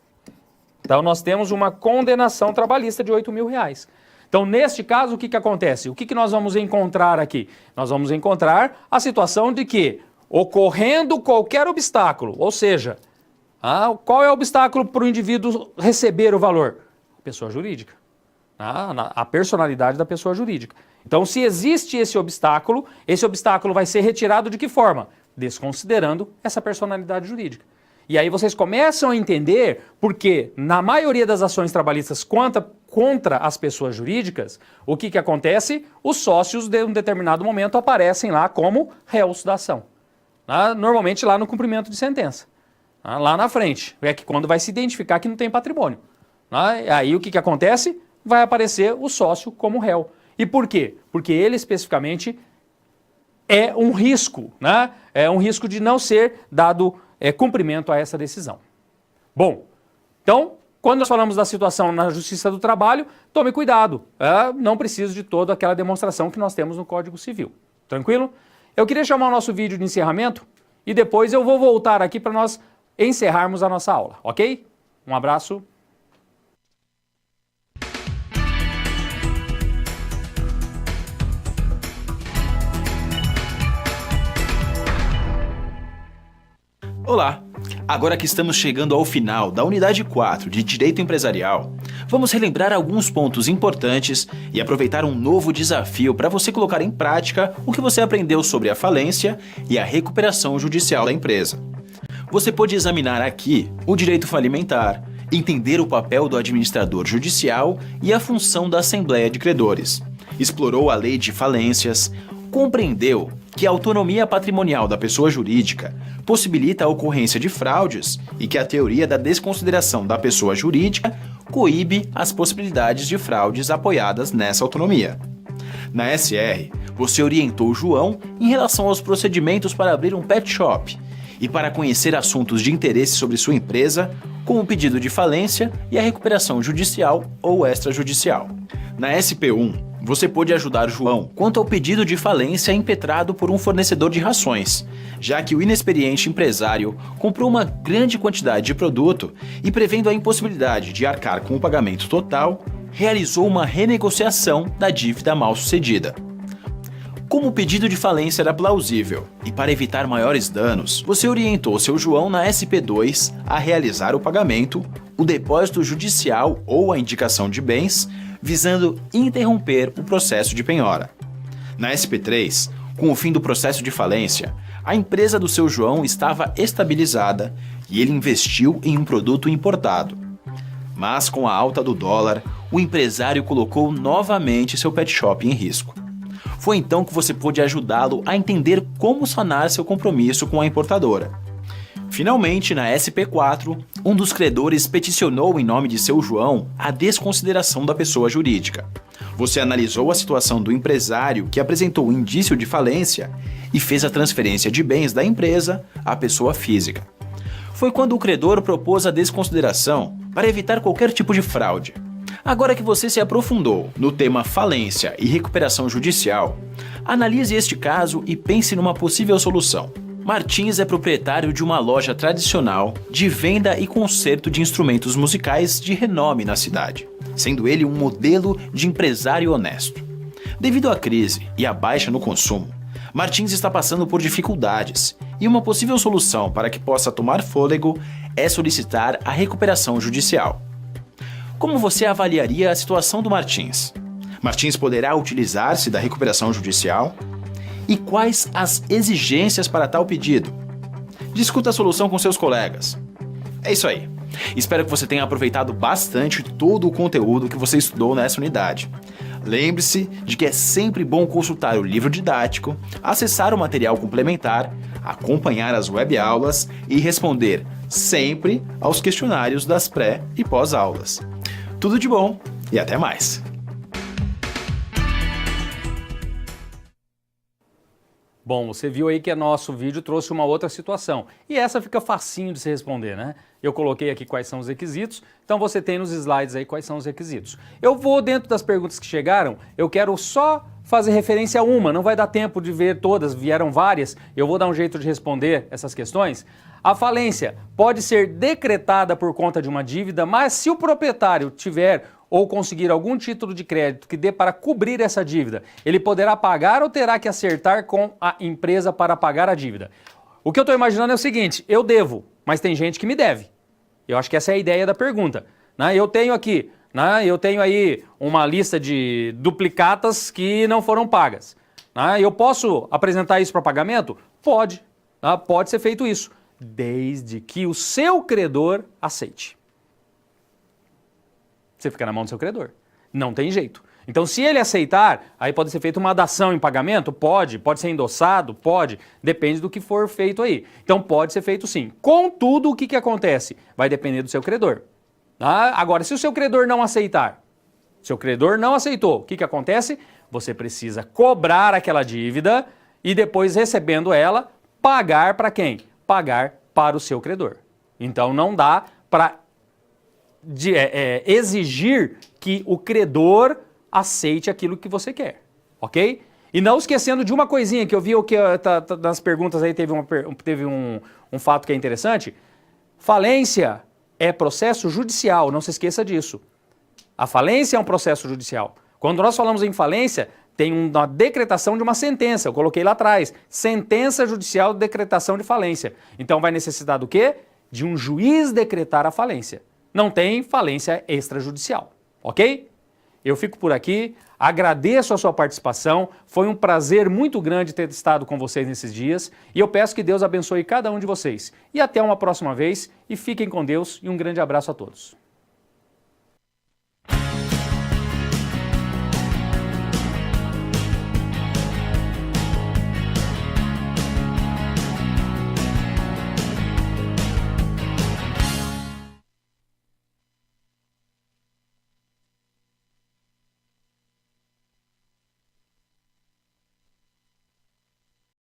Então nós temos uma condenação trabalhista de R$8.000. Então, neste caso, o que acontece? O que nós vamos encontrar aqui? Nós vamos encontrar a situação de que, ocorrendo qualquer obstáculo, ou seja, qual é o obstáculo para o indivíduo receber o valor? A pessoa jurídica. A personalidade da pessoa jurídica. Então, se existe esse obstáculo vai ser retirado de que forma? Desconsiderando essa personalidade jurídica. E aí vocês começam a entender porque, na maioria das ações trabalhistas contra as pessoas jurídicas, o que acontece? Os sócios, de um determinado momento, aparecem lá como réus da ação. Normalmente lá no cumprimento de sentença. lá na frente. É que quando vai se identificar que não tem patrimônio. Aí o que acontece? Vai aparecer o sócio como réu. E por quê? Porque ele especificamente é um risco, né? É um risco de não ser dado cumprimento a essa decisão. Bom, então, quando nós falamos da situação na Justiça do Trabalho, tome cuidado. Não preciso de toda aquela demonstração que nós temos no Código Civil. Tranquilo? Eu queria chamar o nosso vídeo de encerramento e depois eu vou voltar aqui para nós encerrarmos a nossa aula, ok? Um abraço. Olá! Agora que estamos chegando ao final da unidade 4 de Direito Empresarial, vamos relembrar alguns pontos importantes e aproveitar um novo desafio para você colocar em prática o que você aprendeu sobre a falência e a recuperação judicial da empresa. Você pode examinar aqui o direito falimentar, entender o papel do administrador judicial e a função da Assembleia de Credores. Explorou a lei de falências, compreendeu que a autonomia patrimonial da pessoa jurídica possibilita a ocorrência de fraudes e que a teoria da desconsideração da pessoa jurídica coíbe as possibilidades de fraudes apoiadas nessa autonomia. Na SR, você orientou João em relação aos procedimentos para abrir um pet shop e para conhecer assuntos de interesse sobre sua empresa, como o pedido de falência e a recuperação judicial ou extrajudicial. Na SP1, você pôde ajudar João quanto ao pedido de falência impetrado por um fornecedor de rações, já que o inexperiente empresário comprou uma grande quantidade de produto e, prevendo a impossibilidade de arcar com o pagamento total, realizou uma renegociação da dívida mal sucedida. Como o pedido de falência era plausível e para evitar maiores danos, você orientou seu João na SP2 a realizar o pagamento, o depósito judicial ou a indicação de bens, visando interromper o processo de penhora. Na SP3, com o fim do processo de falência, a empresa do seu João estava estabilizada e ele investiu em um produto importado. Mas com a alta do dólar, o empresário colocou novamente seu pet shop em risco. Foi então que você pôde ajudá-lo a entender como sanar seu compromisso com a importadora. Finalmente, na SP4, um dos credores peticionou em nome de seu João a desconsideração da pessoa jurídica. Você analisou a situação do empresário que apresentou indício de falência e fez a transferência de bens da empresa à pessoa física. Foi quando o credor propôs a desconsideração para evitar qualquer tipo de fraude. Agora que você se aprofundou no tema falência e recuperação judicial, analise este caso e pense numa possível solução. Martins é proprietário de uma loja tradicional de venda e conserto de instrumentos musicais de renome na cidade, sendo ele um modelo de empresário honesto. Devido à crise e à baixa no consumo, Martins está passando por dificuldades e uma possível solução para que possa tomar fôlego é solicitar a recuperação judicial. Como você avaliaria a situação do Martins? Martins poderá utilizar-se da recuperação judicial? E quais as exigências para tal pedido? Discuta a solução com seus colegas. É isso aí. Espero que você tenha aproveitado bastante todo o conteúdo que você estudou nessa unidade. Lembre-se de que é sempre bom consultar o livro didático, acessar o material complementar, acompanhar as webaulas e responder sempre aos questionários das pré- e pós-aulas. Tudo de bom e até mais! Bom, você viu aí que nosso vídeo trouxe uma outra situação. E essa fica facinho de se responder, né? Eu coloquei aqui quais são os requisitos, então você tem nos slides aí quais são os requisitos. Eu vou, dentro das perguntas que chegaram, eu quero só fazer referência a uma, não vai dar tempo de ver todas, vieram várias, eu vou dar um jeito de responder essas questões. A falência pode ser decretada por conta de uma dívida, mas se o proprietário tiver ou conseguir algum título de crédito que dê para cobrir essa dívida, ele poderá pagar ou terá que acertar com a empresa para pagar a dívida? O que eu estou imaginando é o seguinte, eu devo, mas tem gente que me deve. Eu acho que essa é a ideia da pergunta. Eu tenho aqui, eu tenho aí uma lista de duplicatas que não foram pagas. Eu posso apresentar isso para pagamento? Pode, pode ser feito isso, desde que o seu credor aceite. Você fica na mão do seu credor. Não tem jeito. Então, se ele aceitar, aí pode ser feita uma dação em pagamento? Pode ser endossado? Pode, depende do que for feito aí. Então, pode ser feito sim. Contudo, o que acontece? Vai depender do seu credor. Tá? Agora, se o seu credor não aceitar, seu credor não aceitou, o que acontece? Você precisa cobrar aquela dívida e depois, recebendo ela, pagar para quem? Pagar para o seu credor. Então, não dá para exigir que o credor aceite aquilo que você quer, ok? E não esquecendo de uma coisinha que eu vi que nas perguntas aí teve um fato que é interessante. Falência é processo judicial, não se esqueça disso. A falência é um processo judicial. Quando nós falamos em falência, tem uma decretação de uma sentença, eu coloquei lá atrás, sentença judicial de decretação de falência. Então vai necessitar do quê? De um juiz decretar a falência. Não tem falência extrajudicial, ok? Eu fico por aqui, agradeço a sua participação, foi um prazer muito grande ter estado com vocês nesses dias e eu peço que Deus abençoe cada um de vocês. E até uma próxima vez e fiquem com Deus e um grande abraço a todos.